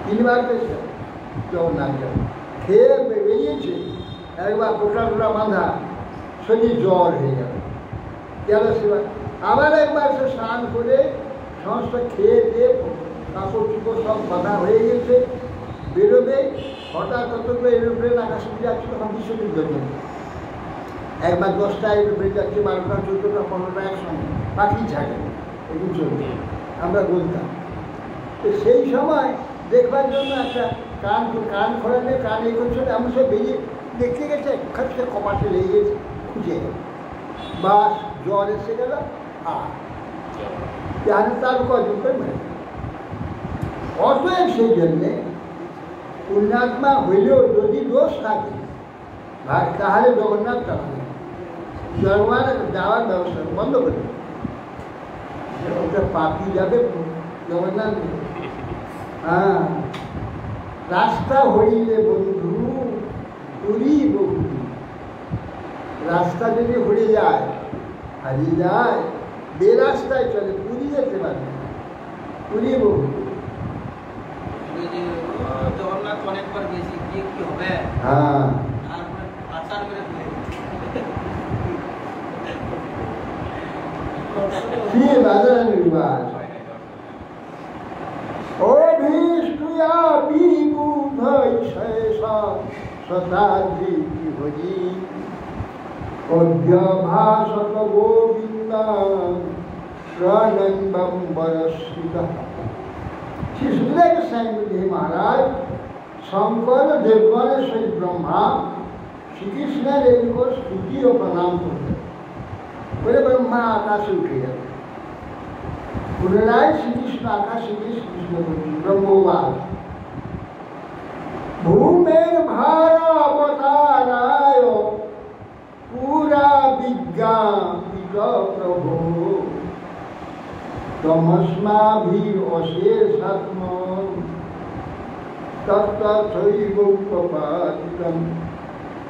3 বার চেষ্টা জগন্নাথ খেয়ে বেরিয়েছে, একবার কোটা টোটা বাঁধা, শরীর জ্বর হয়ে গেল, গেল সেবার। আবার একবার সে স্নান করে সমস্ত খেয়ে দিয়ে কাপড় চুপড় সব বাঁধা হয়ে গেছে, বেরোবে, হঠাৎ কতগুলো এরোপ্লেন আকাশে যাচ্ছে, তখন বিশ্বযুদ্ধ চলছে। একবার 10টা এরোপ্লেন যাচ্ছে, 12টা 14টা 15টা একসঙ্গে, পাখি ঝাঁকে এগুলো চলছে, আমরা বলতাম। তো সেই সময় দেখবার জন্য একটা কান খোলালে কান এই করছে, এমন সব বেরিয়ে দেখতে গেছে, খাচ্ছে কপাটে লেগে গেছে, খুঁজে গেল, বাস জ্বর এসে গেল, আর জানে তার কজন করে মেরে। অতএব সেই জন্যে পুণ্যাত্মা হইলেও যদি দোষ থাকে ভাই, তাহলে জগন্নাথ চালাবে, জগন্নাথ যাওয়ার ব্যবস্থা বন্ধ করে ওটা পাপি যাবে জগন্নাথ। হ্যাঁ, রাস্তা হইলে বন্ধু পুরী বহু, রাস্তা যদি হয়ে যায়, হারিয়ে যায়, বেরাস্তায় চলে, পুরী যেতে পারবে, পুরী বহু। জগন্নাথ অনেকবার বেশি গিয়ে কি হবে? হ্যাঁ, আচার করে কি বাজার নির্বাচ অভিষ্টুয়া বিবুধ শতাব্দী হরি অভ্যভাষত গোবিন্দ প্রনন্দম বরস্মিত। শ্রী সুখদেব গোস্বামী বলছে, মহারাজ শঙ্কর দেবগণের সহিত ব্রহ্মা শ্রীকৃষ্ণের এই স্তুতি ও প্রণাম করতেন। বলে ব্রহ্মা আকাশে উঠে গেল, পুনরায় শ্রীকৃষ্ণ আকাশে গিয়ে শ্রীকৃষ্ণ বলছেন, ব্রহ্মবাদ ভূমের ভার অবতারায় পুরা বিজ্ঞাপিত প্রভু তমস্মাভির অশেষাত্ম তত্ত্বৈব প্রপাদিতম।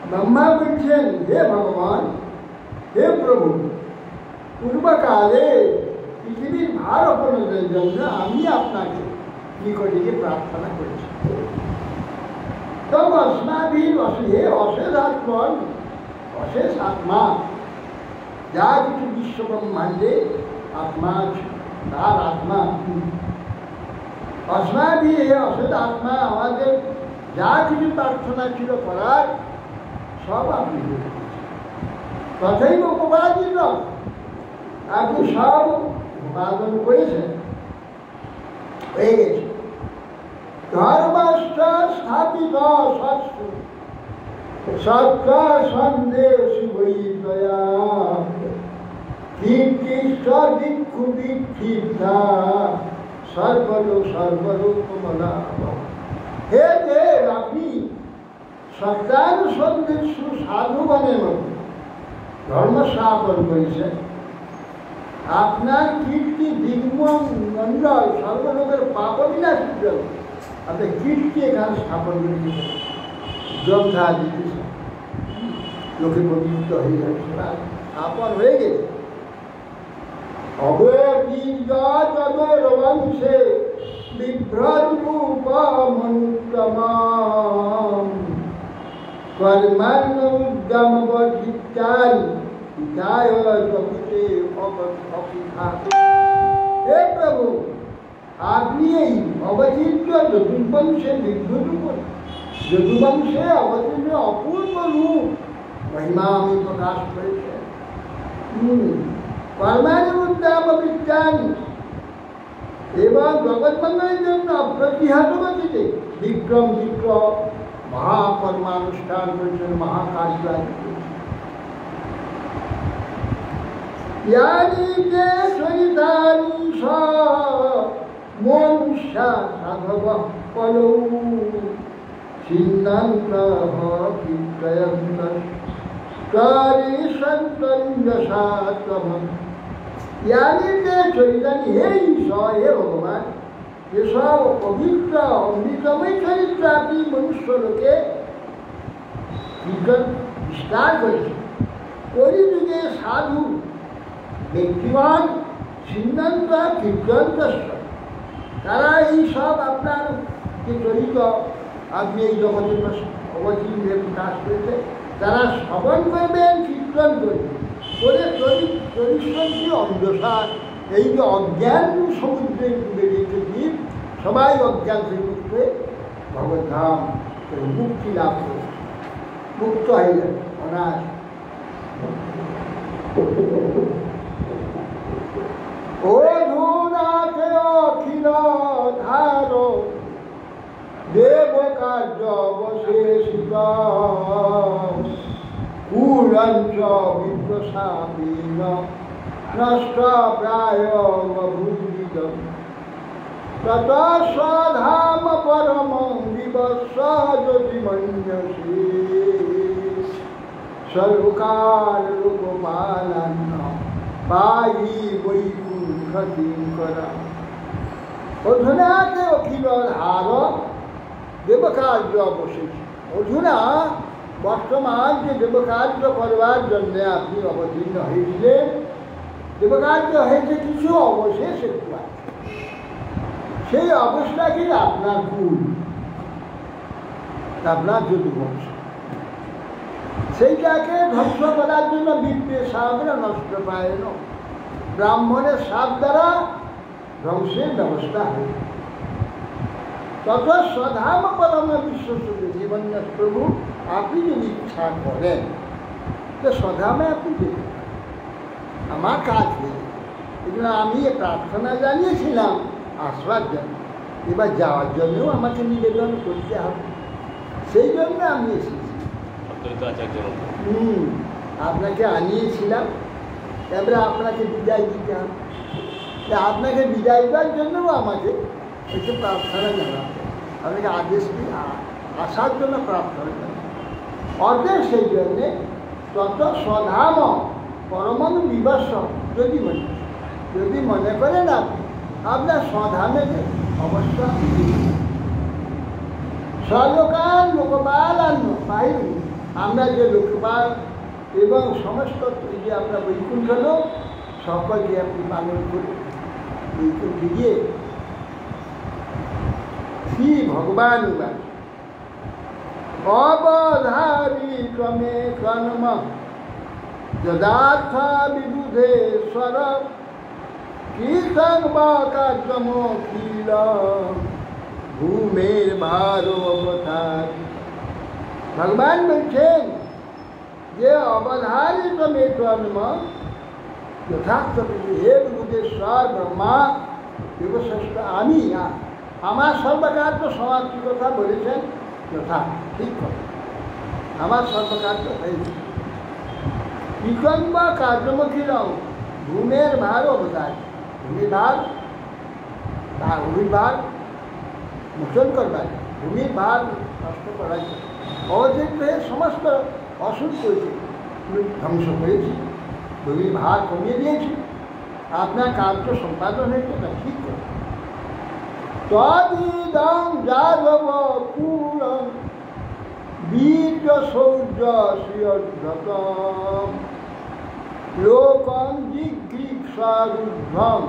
ব্রহ্মা বলছেন, হে ভগবান, হে প্রভু, পূর্বকালে পৃথিবীর ভার তার অপরাধের জন্য আমি আপনাকে নিকটে প্রার্থনা করেছি। তব অস্মাভির হে অশেষ আত্মন, অশেষ আত্মা, যা কিছু বিশ্ব ব্রহ্মাণ্ডে আত্মা আছে, তার আত্মা অস্মাভি হে অশেষ আত্মা, আমাদের যা কিছু প্রার্থনা ছিল করার সব আপনি তথাই উপবাদিত, আপনি সব উপাদন করেছেন, হয়ে গেছে। ধর্মস্থ স্থাপিত সৎসু সত্য সন্দেশ বৈদয়া কীর্তিষ্ঠ দিক্ষু বিক্ষিপ্তা সর্বলোক সর্বরূপ কমলা। হে দেব, আপনি সত্যানুসন্দেশ সাধুগণের মধ্যে ধর্ম স্থাপন করেছেন। আপনার কীর্তি দিগ্মণ্ডল সর্বলোকের পাপ বিনাশের জন্য আপনি কীর্তি এখানে স্থাপন করে দিয়েছেন, যন্ত্রা দিয়েছেন, লোকে পবিত্র হয়ে যাচ্ছে, স্থাপন হয়ে গেছে। অবতীর্যে বিভ্রত রূপ মনুত্তমাম কর্মান্য উদ্যম বর্ধিতায় হে প্রভু, আপনি এই অবতীর্ণ যদুবংশে যদুবংশে অবতীর্ণ অপূর্ব রূপ মহিমা আমি প্রকাশ করেছেন। কর্মানুদ্যাম বিজ্ঞানী এবং জগৎমঙ্গলের জন্য প্রতিহত গতিতে বিক্রম বিক্রম মহাকর্মানুষ্ঠান করেছেন, মহাকার্য করেছেন। ইয়ানিকে সৈতানি মনুষ্যা সাধব কলৌ ছিন্নান্ত কীর্তয়ন্ত কারি সন্তন্যসাত্তম। ইয়ানিকে সৈতানি, হে ঈশ্বর, হে ভগবান, যেসব পবিত্র অমৃতময় চরিত্র আপনি মনুষ্য লোকে বিস্তার করেছেন, কলিযুগে সাধু ব্যক্তিমান সিদ্ধান্ত কীর্তন্ত, তারা এই সব আপনার যে চরিত্র আপনি এই জগতের অবতীর্ণে প্রকাশ করেছে, তারা শ্রবণ করবেন, কীর্তন করবেন, করে চরিত্রটি অন্ধসার, এই যে অজ্ঞান সমুদ্রে ডুবে গেছে জীব, সবাই অজ্ঞান থেকে মুক্তে ভগবদ্ধাম মুক্তি লাভ করে মুক্ত হয়ে যাবে অনাথ। অধুনাথে অখিল ধার দেব কার্য অবশেষিত কুলঞ্চ বিপ্রসাপীন নষ্ট প্রায় ভূমিদ তত স্বধাম পরম দিবস যদি মন্যসী সর্বকাল লোকপালান্ন পাহি বৈকুণ্ঠ কিঙ্করা। অধুনাতে অখিল ধার দেবকার্য অবশেষ। অধুনা বর্তমান যে দেবকার্য করবার জন্যে আপনি অবতীর্ণ হয়েছিলেন, দেবকার্য হয়েছে কিছু অবশেষ একটু আছে, সেই অবস্থা কি আপনার কুল, আপনার যদুবংশ, সেইটাকে ধ্বংস করার জন্য বিপ্রের সাপরা নষ্ট পায় না, ব্রাহ্মণের সাপ দ্বারা ধ্বংসের ব্যবস্থা হয়। তত স্বধাম পরম বিশ্বসুখী জীবন প্রভু, আপনি যদি ইচ্ছা করেন তো স্বধামে আপনি যেতে পারেন, আমার কাজ হয়ে। এই জন্য আমি প্রার্থনা জানিয়েছিলাম আসবার জন্য, এবার যাওয়ার জন্যও আমাকে নিবেদন করতে হবে, সেই জন্য আমি এসেছি। আপনাকে আনিয়েছিলাম, এবারে আপনাকে বিদায় দিতে হবে। আপনাকে বিদায় দেওয়ার জন্যও আমাকে একটু প্রার্থনা জানাতে, আপনাকে আদেশ দিয়ে আসার জন্য প্রার্থনা জানাতে অর্ধেক। সেই জন্যে তত স্বধাম পরমাণু দিবস যদি মনে করেন আপনি আপনার স্বধামে অবশ্যই সর্বকাল লোকপাল পাইনি, আমরা যে লোকপাল এবং সমস্ত যে আমরা বৈকুণ্ঠ লোক সকলকে আপনি পালন করি। দিকে শ্রী ভগবান অবধারী ক্রমে কর্ম যদার্থ বিবুধে স্বর কীর্তন বা কার্যমখিল ভূমের ভার অবতার। ভগবান বলছেন যে অবধারী ক্রমে কর্ম যথার্থ হে বিবুধেশ্বর ব্রহ্মা বিবশ্রেষ্ঠ আমি আমার সর্বকার্য সমাপ্তি কথা বলেছেন যথা ঠিক কথা আমার সর্বকার্য হয়েছে বিক্রম বা কার্যমুখীর ভূমের ভার অবতার ভূমিভাগ তার অভিভাগ মোচন করবার ভূমির ভার নষ্ট করার অবধিক হয়ে সমস্ত অসুখ করেছে ধ্বংস করেছি ভূমির ভার কমিয়ে দিয়েছি আপনার কার্য সম্পাদন হয়েছে তা ঠিক করে তদিদং যাদব পুরং বীর্য সৌর্য শ্রিয়দ্ধতম লোকং জিঘ্রিক্ষারুদ্ধম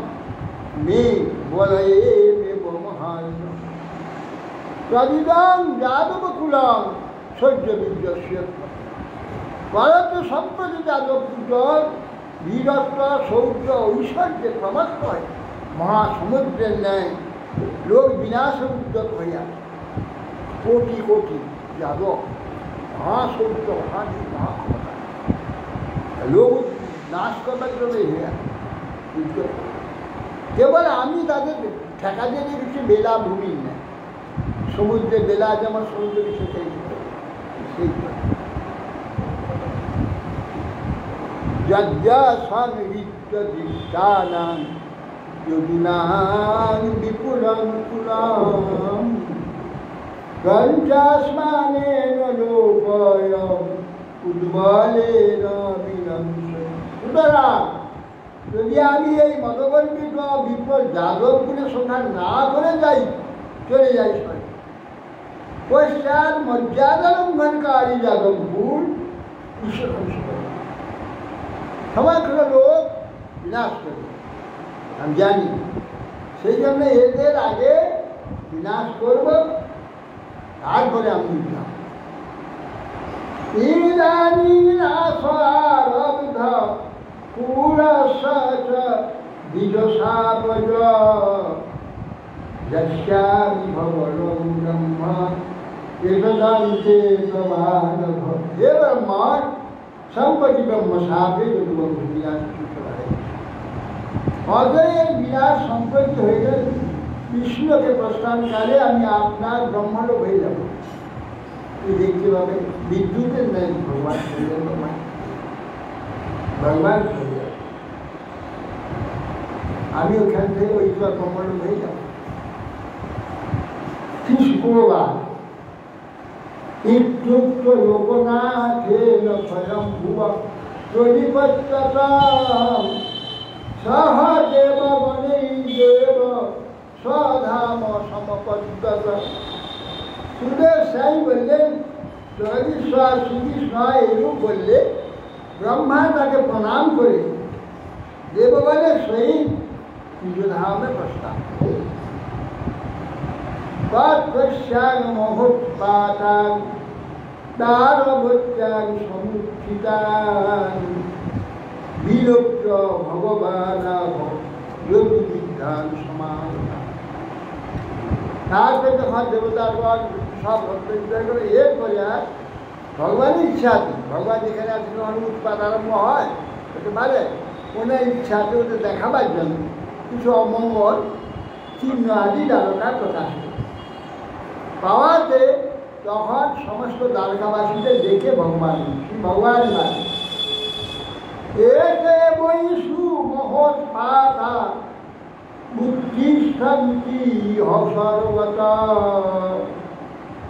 মে বলয়ে মে বমহান তদিদং যাদব কুলং সৌর্য বীর্য শ্রিয়দ্ধতম ভারত সম্প্রতি যাদব পুজোর বীরত্ব শৌর্য ঐশ্বর্যে প্রমত্ত হয় মহাসমুদ্রের ন্যায় লোক বিনাশের উদ্যত হইয়া কোটি কোটি যাদব মহাশৌর্য মহাধীর মহাক্ষমতা লোক নাশ করবার জন্য হইয়া উদ্যত কেবল আমি তাদের ঠেকা দিয়ে দিচ্ছি বেলা ভূমি নেয় সমুদ্রে বেলা যেমন সমুদ্র বিশ্বে সেই যজ্ঞ দীপ্তানাং যোগিনাং বিপুলং কুলাম গঞ্জাস্মানেন লোকয়ং উদ্বলেন বিনংসে। সুতরাং যদি আমি এই মতগর্বিত বিপুল যাদবগুলি সন্ধান না করে যাই চলে যাই সবাই পশ্চাৎ মর্যাদা লঙ্ঘনকারী যাদবগুল ঈশ্বর ধ্বংস করে সমগ্র লোক বিনাশ করে আমি জানি সেই জন্য এদের আগে বিনাশ করব তারপরে আমি উঠলাম ইদানীং নাশারব্ধ পুরস্য দ্বিজশাপজ যস্যামি ভবরং ব্রহ্ম এতদান্তে প্রমাণভ। হে ব্রহ্মা সম্পত্তি ব্রহ্ম সাপে যদি বন্ধু বিনাশ করতে পারে অজয়ের বিরাট সম্পত্তি হয়ে গেল বিষ্ণুকে প্রস্থানকালে আমি আপনার ব্রহ্মলোক হয়ে যাব। তুই দেখতে পাবে বিদ্যুতের নেই ভগবান ভগবান আমি ওখান থেকে ওই ব্রহ্মলোক হয়ে যাব। শুক্রবার ইত্যুক্ত লোকনাথেন স্বয়ং ভুব প্রদীপত্যতাম সহদেব বনৈদেব স্বধাম সমপদ্যত। সুদেব সাই বললেন জগদীশ্বর শ্রীকৃষ্ণ এরূপ বললে ব্রহ্মা তাকে প্রণাম করে দেবগণের সহিত নিজধামে প্রস্থান তৎপশ্চাৎ মহোৎপাতান দারভূত্যাং সমুত্থিতান বিলোক্য ভগবানাভ যোগী বিদ্যান সমান। তারপরে যখন দেবতাগণ সব ভক্তবিদ্যা করে এরপরে আর ভগবানের ইচ্ছাতে ভগবান যেখানে আছে যখন উৎপাত আরম্ভ হয় হতে পারে ওনার ইচ্ছাতে ওদের দেখাবার জন্য কিছু অমঙ্গল চিহ্ন আদি দ্বারকা প্রকাশ পাওয়াতে তখন সমস্ত দ্বারকাবাসীদের দেখে ভগবান ভগবান লাগে এতে বৈশু মহোৎপাতা উত্তিষ্ঠন্তি সর্বতা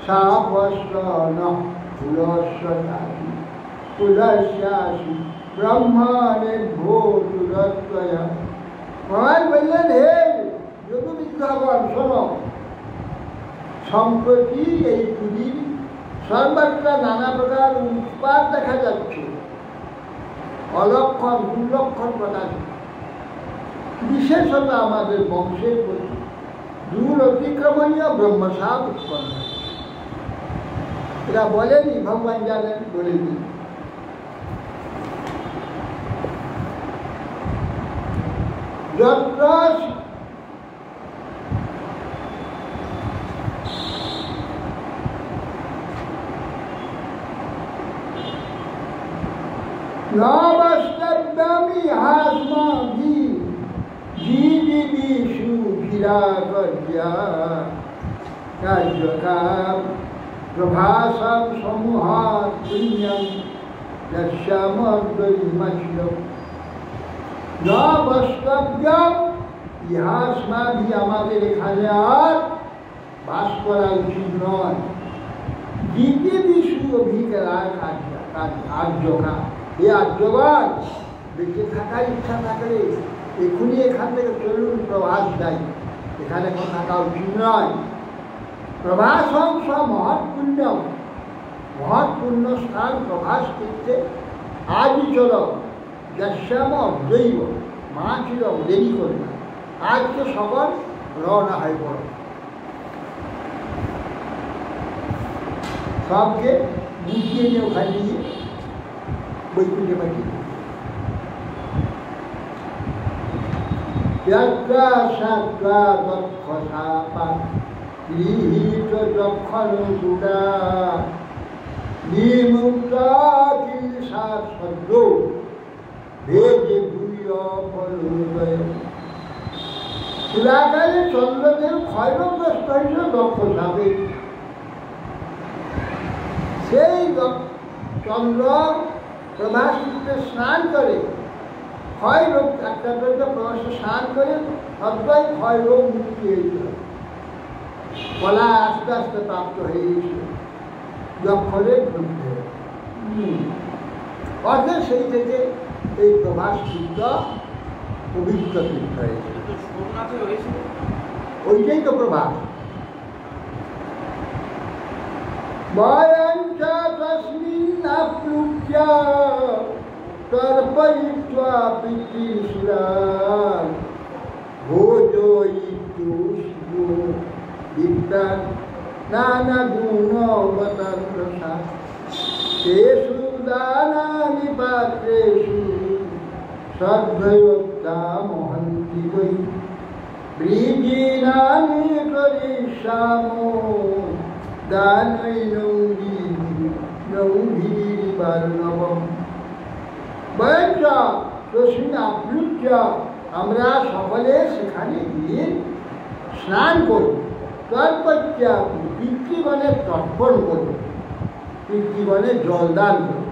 সাপস্য ন পুলস্যাসি পুলস্যাসি ব্রহ্মণে ভো তুরত্বয়া। ভগবান বললেন হে যদু বিগ্রহগণ শোনো সম্প্রতি এই পুরীর সর্বত্র নানা প্রকার উৎপাত দেখা যাচ্ছে অলক্ষণ দুর্লক্ষণ প্রকাশ বিশেষত আমাদের বংশের প্রতি দূর অতিক্রমণীয় ব্রহ্মসাপ উৎপন্ন হয়। এরা বলেনি, ভগবান জানেন, বলে দিন। যত্র নবস্তব্যামি হাস্মাভি জীবিষু ভিরাগর্যা কার্যকাম প্রভাসম সমূহাৎ পুণ্যম যস্যামদ্বৈমস্যম নবস্তব্যম ইহাস্মাভি, আমাদের এখানে আর বাস করা উচিত নয়। জীবিষু অভিজ্ঞতা আর্যকা, এ আর্যবান, বেঁচে থাকার ইচ্ছা থাকলে এখনই এখান থেকে চলুন, প্রভাস যাই, এখানে কোনো থাকা উচিত নয়। প্রভাস অংশ মহৎ পুণ্য, মহৎ পুণ্য স্থান প্রভাস করতে আজই চল, যশ্যাম অদ্বৈব, মা ছিল দেরি করে না, আজকে সকল রওনা হয়ে পড়ো। সবকে বুঝিয়ে নিয়ে ওখানে নিয়ে বৈকুণ্ঠে পাঠিয়ে পুরাকালে চন্দ্রদেব ক্ষয়গ্রস্ত হয়েছিল দক্ষ সাপে। সেই চন্দ্র প্রভাসে স্নান করে ক্ষয় রোগ, একটা প্রভাসে স্নান করে সবাই ক্ষয় রোগ মুক্তি হয়েছিল, কলা আস্তে আস্তে প্রাপ্ত হয়ে গেছিল যক্ষরের বিরুদ্ধে। অর্থাৎ সেই থেকে এই প্রভাস তীর্থ পবিত্র তীর্থ হয়েছিল। ওইটাই তো প্রভাস। বয়ঞ্চ তস্মিন আপ্লুক্য তর্পয়িত্বা পিতৃসুরান ভোজয়িতু শিবো বিদ্যান নানা গুণবতান্ত্রসা তেষু দানানি পাত্রেষু সদ্ভয়োক্তা মহন্তি বৈ বৃজিনানি করিষ্যামো আমরা সকলে সেখানে গিয়ে স্নান করি, তর্পত্যা পিতৃগণে তর্পণ করি, পিতৃগণে জলদান করি,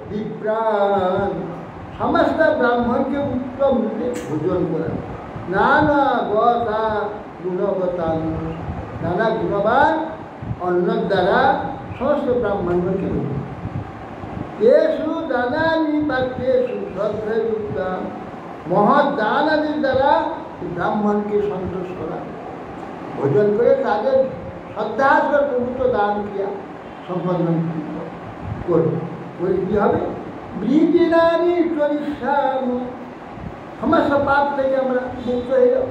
বিপ্রাণ সমস্ত ব্রাহ্মণকে উত্তম রূপে ভোজন করা, নানা গতা গুণবতান, নানা গুণবান অন্নের দ্বারা সমস্ত ব্রাহ্মণকে তেষু দানানি পাত্রেষু শ্রদ্ধা, মহৎ দান আদির দ্বারা ব্রাহ্মণকে সন্তোষ করা, ভোজন করে তাদের শ্রদ্ধাস্বর পবিত্র দান ক্রিয়া সম্পন্ন করবে। করে কী হবে? বৃজিনানি করিষ্যাম, সমস্ত পাপ থেকে আমরা মুক্ত হয়ে যাব।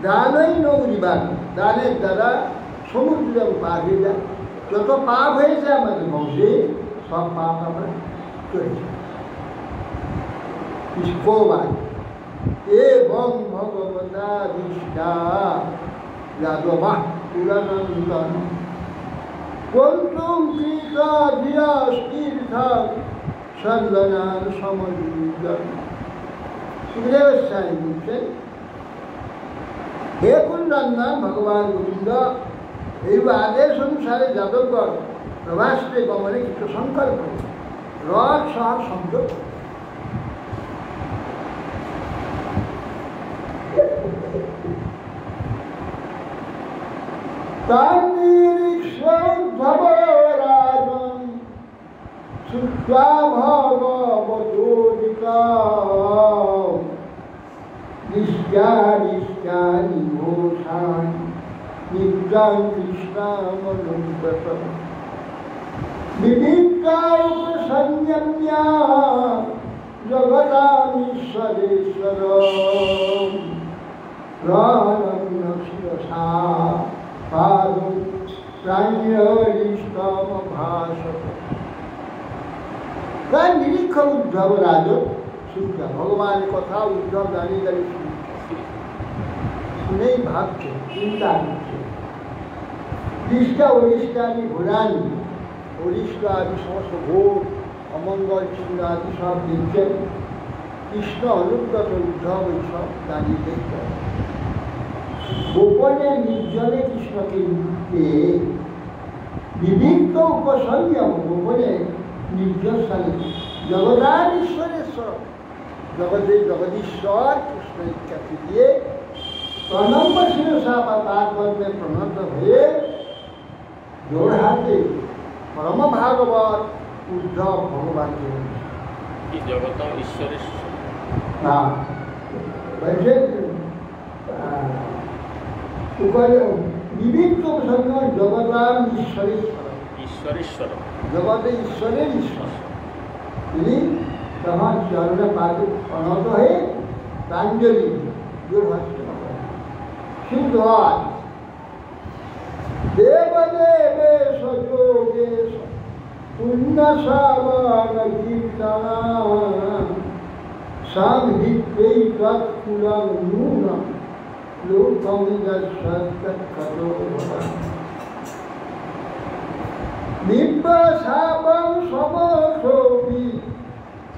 দানই নৌরিবান, দানের দ্বারা সমুদ্র পার হয়ে যায়। যত পাপ হয়েছে আমাদের বংশে সব পাপ আমরা চলেছি। এবং ভগবতা বিষ্টা যাদবা পুরানন্দন কন্তুম কৃত সন্দনার সমুদ্র। সুখদেব গোস্বামী বলছেন, হে কুলনন্দন ভগবান গোবিন্দ, এই আদেশ অনুসারে যাদবগণ প্রভাসে গমনে কিছু সংকল্প রথ সহ সংযোগ। জগদামীশ্বরেশ্বর প্রণম্য শিরসা পাদং প্রাণীয়রিষ্টম ভাষত। তাই নিরীক্ষণ উদ্ধব রাজন শুনছে ভগবানের কথা। উদ্ধব দাঁড়িয়ে দাঁড়িয়ে শুনেই ভাবছে, চিন্তা করছে। কৃষ্ণ অরিষ্টা আদি ঘোরানি, অরিষ্টা আদি সমস্ত ভোগ অমঙ্গল চিহ্ন আদি সব দেখছেন। কৃষ্ণ অনুব্রত উদ্ধব এইসব দাঁড়িয়ে দেখছেন। গোপনে নির্জনে কৃষ্ণকে বিভিন্ন উপসংযম গোপনে নির্জস্থানে জগদাধীশ্বরেশ্বর জগতের জগদীশ্বর কৃষ্ণের কাছে দিয়ে প্রণম্য শিরসা বা তার কর্মে প্রণত হয়ে জোর হাতে পরম ভাগবত উদ্ধব ভগবানকে জগতম ঈশ্বরের বিভিন্ন প্রসঙ্গ জগতাম ঈশ্বরেশ্বর ঈশ্বরেশ্বর জগতে ঈশ্বরের ঈশ্বর। তিনি তখন চরণে পাদে প্রণত হয়ে প্রাঞ্জলি জোর হাসতে সিন্ধুয়ার দেবদেবেশ যোগেশ পুণ্যসাবান কীর্তনা সাংহিত্যৈ তৎকুলং নূনম লোকং যৎসৎকতো নিব্বসাবং সমসোপি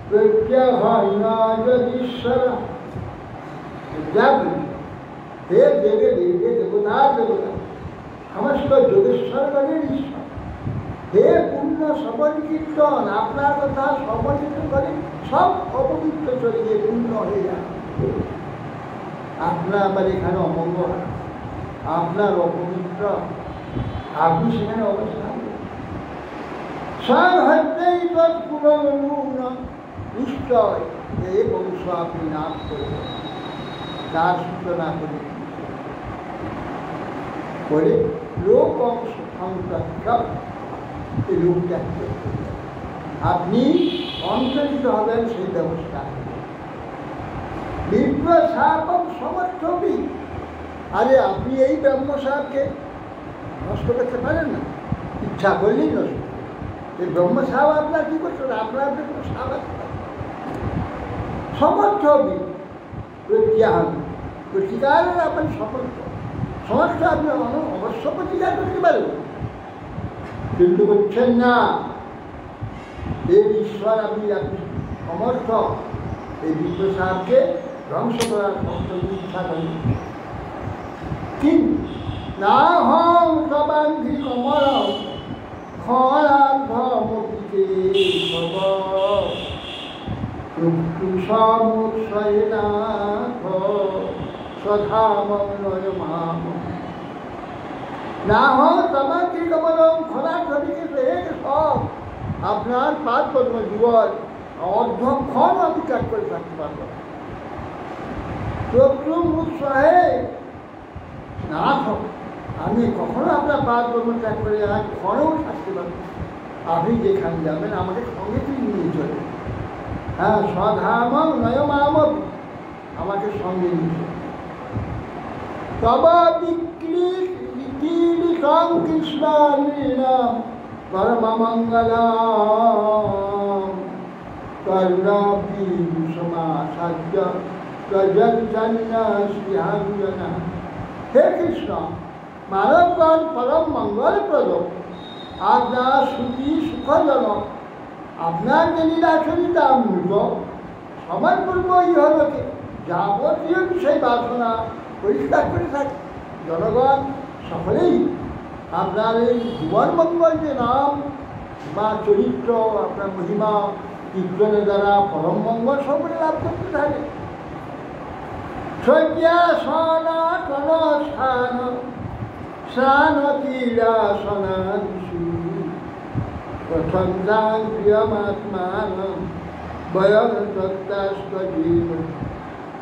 প্রত্যহনা যদীশ্বর। হে দেবে দেবে দেবতার দেবতা সমস্ত যোগেশ্বরগণের ঈশ্বর। হে পুণ্য সবল কীর্তন, আপনার কথা সমন্বিত করে সব অপবিত্র চলে গিয়ে পূর্ণ হয়ে যায়। আপনার আবার এখানে অমঙ্গল, আপনার অপবিত্র, আপনি সেখানে অবস্থান সাংহত্যৈ তৎকুলং নূনম। নিশ্চয় এই বংশ আপনি নাশ করবেন, তার সূচনা করে লোক অংশ সংখ্যক এই লোক ত্যাগ করবেন। আপনি অন্তরিত হবেন সেই ব্যবস্থা। বিব্রসাপম সমর্থবি। আরে আপনি এই ব্রহ্মসাপকে নষ্ট করতে পারেন না, ইচ্ছা করলেই নষ্ট। এই ব্রহ্মসাপ আপনার কি করতে হবে? আপনার কোনো সাপ আছে সমর্থবি প্রত্যাহার প্রতিকারের আপনি সমর্থ সমর্থ আপনি অবশ্য প্রতিকার করতে পারবেন, কিন্তু করছেন না। এই ঈশ্বর আপনি সমর্থ এই বিশ্বসাপকে ধ্বংস করার সমস্ত ইচ্ছা করেন। কিন্তু না হং সবান্ধি কমল খরাধমপিতে সমুৎসয়নাথ সধামনয় মাম। না হং সবান্ধি কমলম খরাধমিকে সব আপনার পাঁচ পদ্ম জীবন অর্ধক্ষণ আমি ত্যাগ করে থাকতে পারবো। উৎসাহে না আমি কখনো আপনার পাঁচ পদ্ম ত্যাগ করে এক ক্ষণেও থাকতে পারবো। আপনি যেখানে যাবেন আমাকে সঙ্গে তুই নিয়ে চলে। হ্যাঁ, স্বধাম নয়মাম, আমাকে সঙ্গে নিয়ে চলে। তব বিক্রীড়িতং কৃষ্ণালীনাম পরমমঙ্গলাম করুণাপীযুষমাসাদ্য শ্রীহাঞ্জনা। হে কৃষ্ণ, মানবগণ পরম মঙ্গলপ্রদ, আপনার শ্রুতি সুখজনক, আপনার যে লীলাচরিতা মূল্য সমর্পূর্ব ইহলোকে যাবতীয় বিষয় বাসনা পরিষ্কার করে থাকে। জনগণ সকলেই আপনার এই জীবন মঙ্গল যে নাম বা চরিত্র, আপনার মহিমা কীর্তনের দ্বারা পরম মঙ্গল সকলে লাভ করতে থাকে। শয্যাসনাতন স্থান স্নান ক্রীড়াসনাদিষু প্রথম প্রিয়মাত্মান বয়ন তত্ত্বাস্ত্বজীব।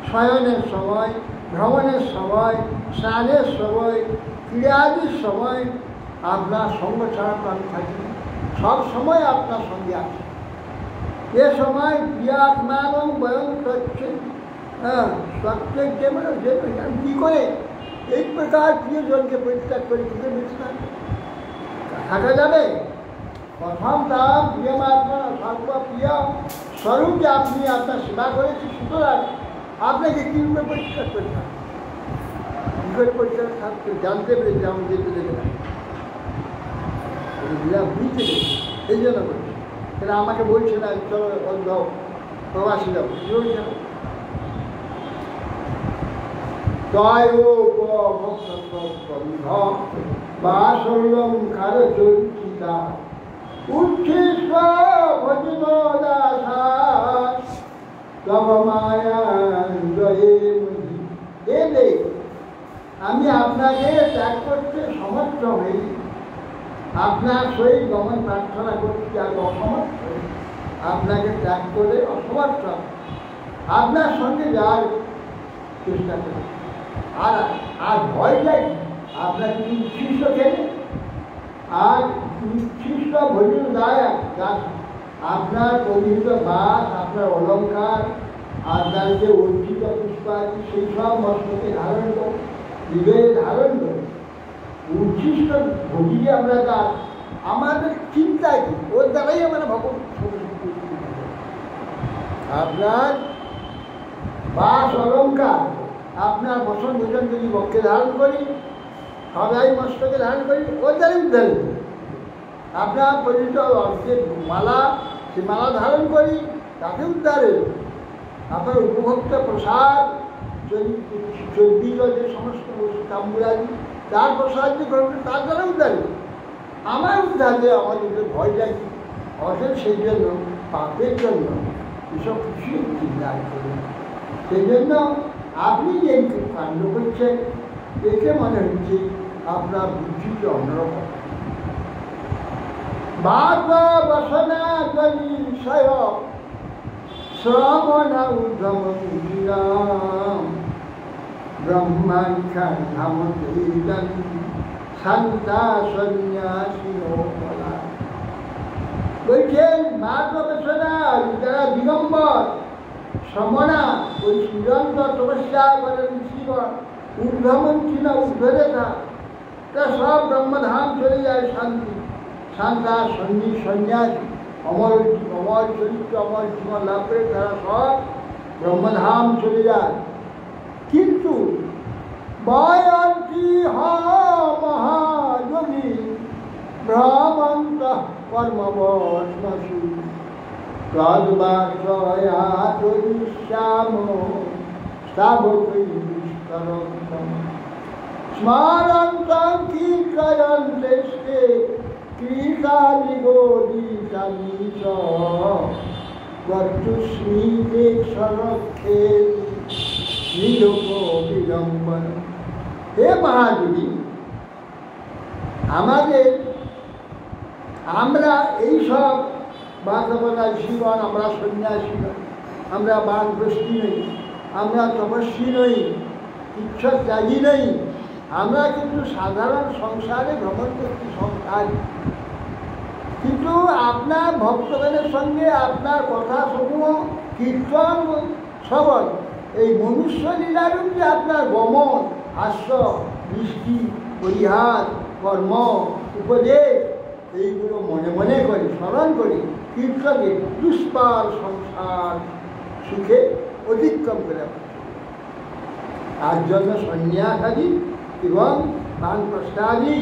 শয়নের সময়, ভ্রমণের সময়, স্নানের সময়, ক্রিয়াদির সময় আপনার সঙ্গ ছাড়া তো আমি থাকি, সব সময় আপনার সঙ্গে আছে। এ সময় প্রিয়াত্মানং বয়ং সচ্ছেদ সত্যকে মানে যে কী করে এই প্রকার প্রিয়জনকে পরিত্যাগ করে কিনে বিশ্রাম থাকা যাবে? প্রথম দাম প্রিয়মাত্মা সর্বপ্রিয় স্বরূপ যে আপনি আপনার সেবা করেছি, সুতরাং আপনাকে কীভাবে পরিষ্কার করতে হবে? কী করে পরিষ্কার থাকতে জানতে পেরে যেমন যেতে দেবে না, বুঝতে পেরেছি, এই জন্য বলছি। সেটা আমাকে বলছে না চলো অন্ধ প্রবাসী যাবো, কী বলছে না তয় বা সরলম খারচিতা উচ্ছিষ্ট ভজন দাসা তব মায়াঞ্জয়ে এলে আমি আপনাকে ত্যাগ করতে সমর্থ হই, আপনার সহিত গমন প্রার্থনা করছি আর অসমর্থ হই, আপনাকে ত্যাগ করে অসমর্থ আপনার সঙ্গে যাওয়ার চেষ্টা করি। আর আর ভয়টাই আপনার কি উচ্ছিষ্ট খেলে আর উচ্ছিষ্ট ভোজন দায়া গাছ আপনার পবিত্র বাস, আপনার অলঙ্কার, আপনার যে অর্জিত পুষ্পাদি সেই সব মস্তকে ধারণ করে, হৃদয়ে ধারণ করে উচ্ছিষ্ট ভোগী আমরা গাছ, আমাদের চিন্তা কি ওর দ্বারাই আমরা ভগবান আপনার বাস অলঙ্কার, আপনার বসন ভোজন যদি বক্ষে ধারণ করি, সবাই মস্তকে ধারণ করি, ওর দ্বারাই উদ্ধার করি। আপনার পরিচিত যে মালা, সে মালা ধারণ করি, তাতে উদ্ধারে। আপনার উপভোক্ত প্রসাদ চর্বিত যে সমস্ত তাম্বুরাদি, তার প্রসাদ যে গ্রহণ করি, তার দ্বারা উদ্ধারে। আমার উদ্ধারে আমাদের ভয় যায় অথচ সেই জন্য পাপের জন্য এসব কিছুই চিন্তা করি। সেই জন্য আপনি যে কাণ্ড করছেন দেখে মনে হচ্ছে আপনার বুদ্ধিকে অন্যরকম। বাঘ বসনা কলি বিষয় শ্রবণা উদ্ধম ব্রহ্মাখ্যান ধামতেন শান্তা সন্ন্যাসী বলছেন বাঘ বসনা যারা দিগম্বর সমনা ওই নিরন্তর তপস্যা করেন ঋষিগণ, ঊর্ধ্বমন্ত্রী না ঊর্ধ্বরেখা, তা সব ব্রহ্মধাম চলে যায় শান্তি, শান্তা সন্ন্যাসী অমর অমর চরিত্র অমর জীবন লাভ করে তারা সব ব্রহ্মধাম চলে যায়। কিন্তু বয়ন্তি মহাযোগী ভ্রমন্ত কর্মবর্ষী তদ্বাশ্রয়াশ্যাম স্মরন্তং কীর্তয়ন্তে কৃতালিগোদিশামীশ গর্তুস্মিতে সরক্ষে নিলোক বিলম্বন। হে মহাদেবী, আমরা এইসব বাস্তবতা জীবন, আমরা সন্ন্যাসী নই, আমরা বানগ্রস্তি নই, আমরা তপস্বী নই, ইচ্ছা ত্যাগী নই, আমরা কিন্তু সাধারণ সংসারে ভ্রমণ করছি সংসার। কিন্তু আপনার ভক্তগণের সঙ্গে আপনার কথা সমূহ কীর্তন শ্রবণ, এই মনুষ্য লীলারূপ যে আপনার গমন, হাস্য, দৃষ্টি, পরিহার, কর্ম, উপদেশ, এইগুলো মনে মনে করে স্মরণ করে কীর্তনে দুষ্পার সংসার সুখে অতিক্রম করে তার জন্য সন্ন্যাসাদি এবং বানপ্রস্থাদি,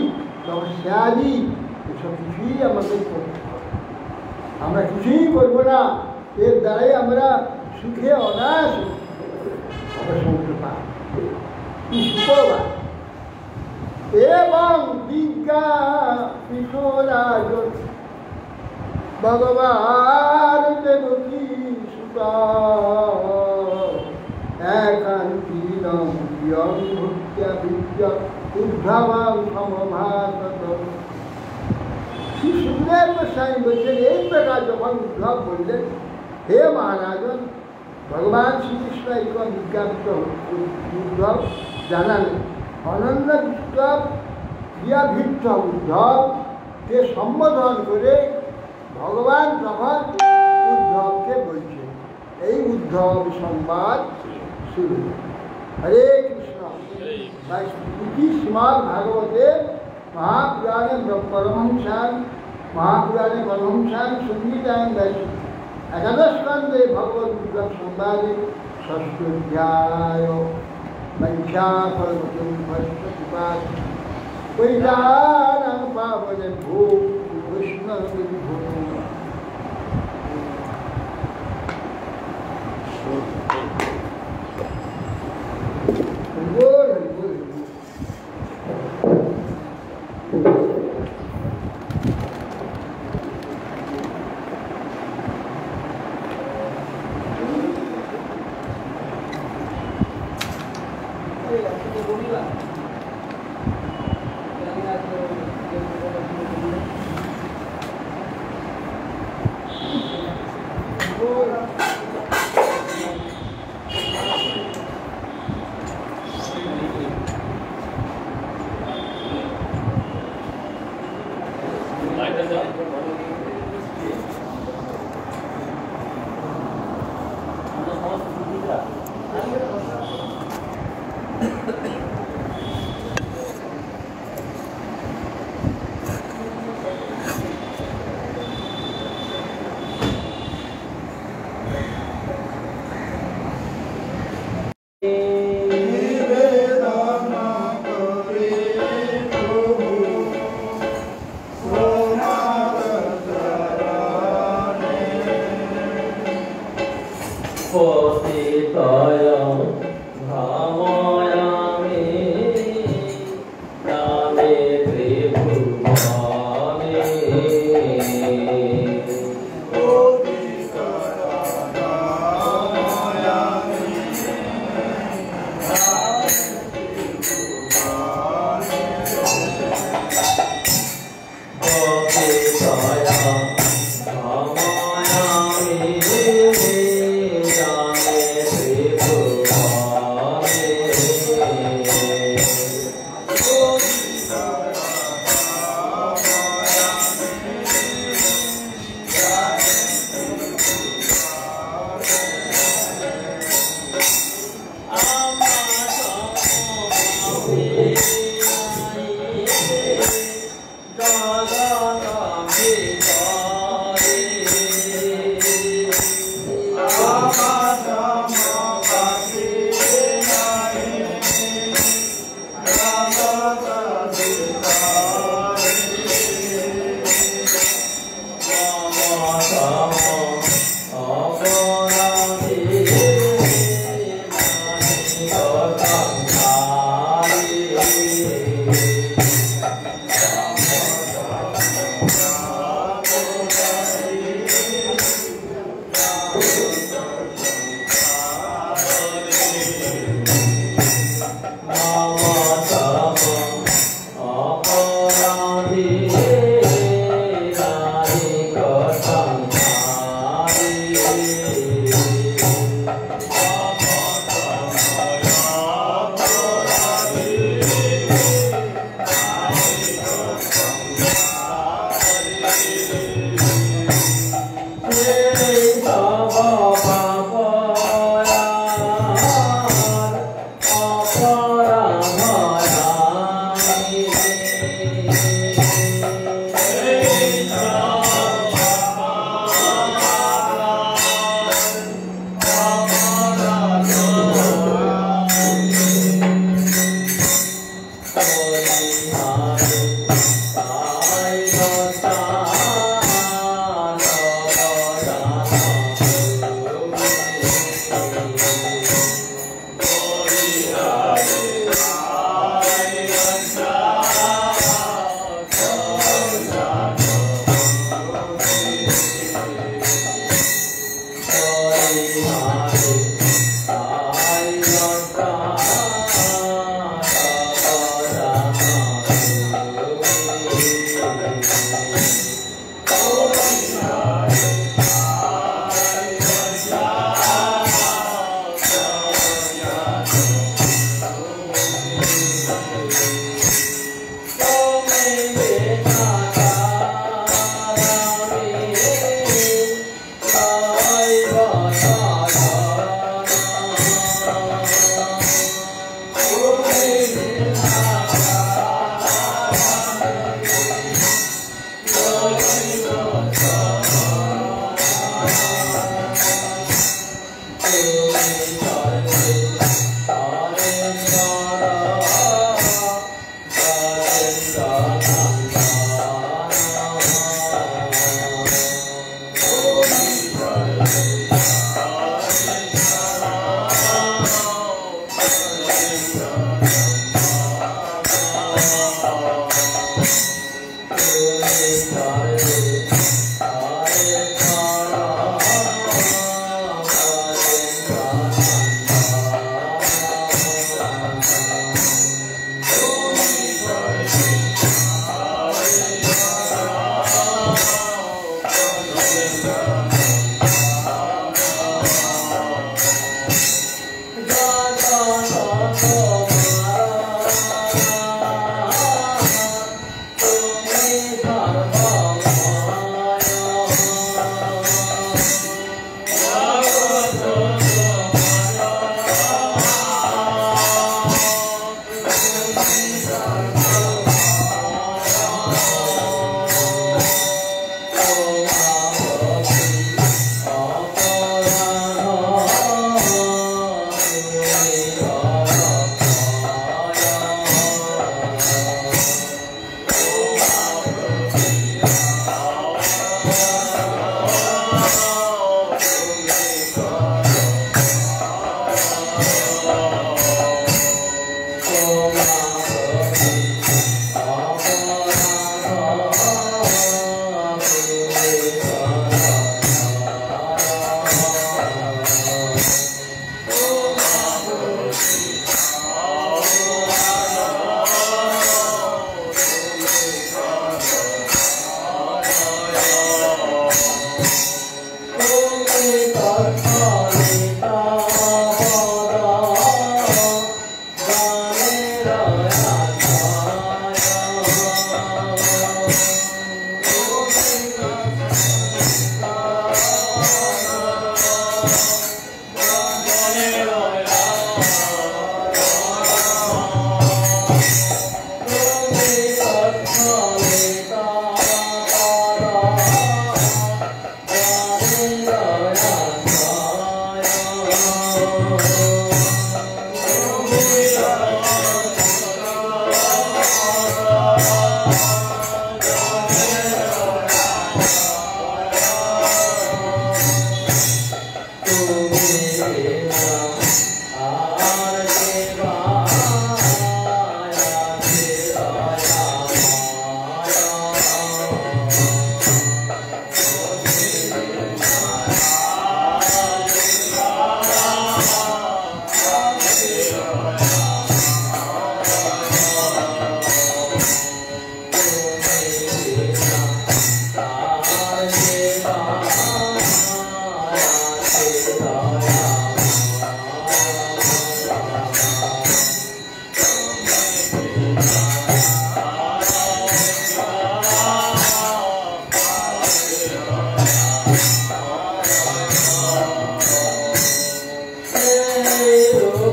তপস্যাদি এসব কিছুই আমাদের করতে হবে। আমরা কিছুই করবো না, এর দ্বারাই আমরা সুখে অনায়াসে অবসর পাই। শুক্রবার এবং বিজ্ঞা কিশোরাজ ভগবান দেবকী সুতা একান্তিনম প্রিয়ং ভক্ত্যা বিদ্যা উদ্ভাবাং সমভাসত। শ্রী সুখদেব গোস্বামী বলছেন, এই প্রকার যখন উদ্ধব বললেন, হে মহারাজন, ভগবান শ্রীকৃষ্ণ এইরকম বিজ্ঞাপিত উদ্ধব জানালেন। অনন্য বিষ্ণব ক্রিয়াভিত্ত উদ্ধবকে সম্বোধন করে ভগবান তখন উদ্ধব উদ্ধবকে বলছে। এই উদ্ধব সংবাদ শুরু। হরে কৃষ্ণ। তাই স্তুতি শ্রীমদ্ ভাগবতে মহাপুরাণে পরমহংসান সঙ্গীতায়ন ব্যাসী একাদশ স্কন্ধে ভগবদ উদ্ধব সংবাদে ষষ্ঠ অধ্যায় বৈশা পর্বতম ভস্মপাত বৈশানাং পাবনে ভূ বৈষ্ণব বিভূ।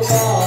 Hare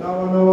Namo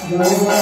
Oh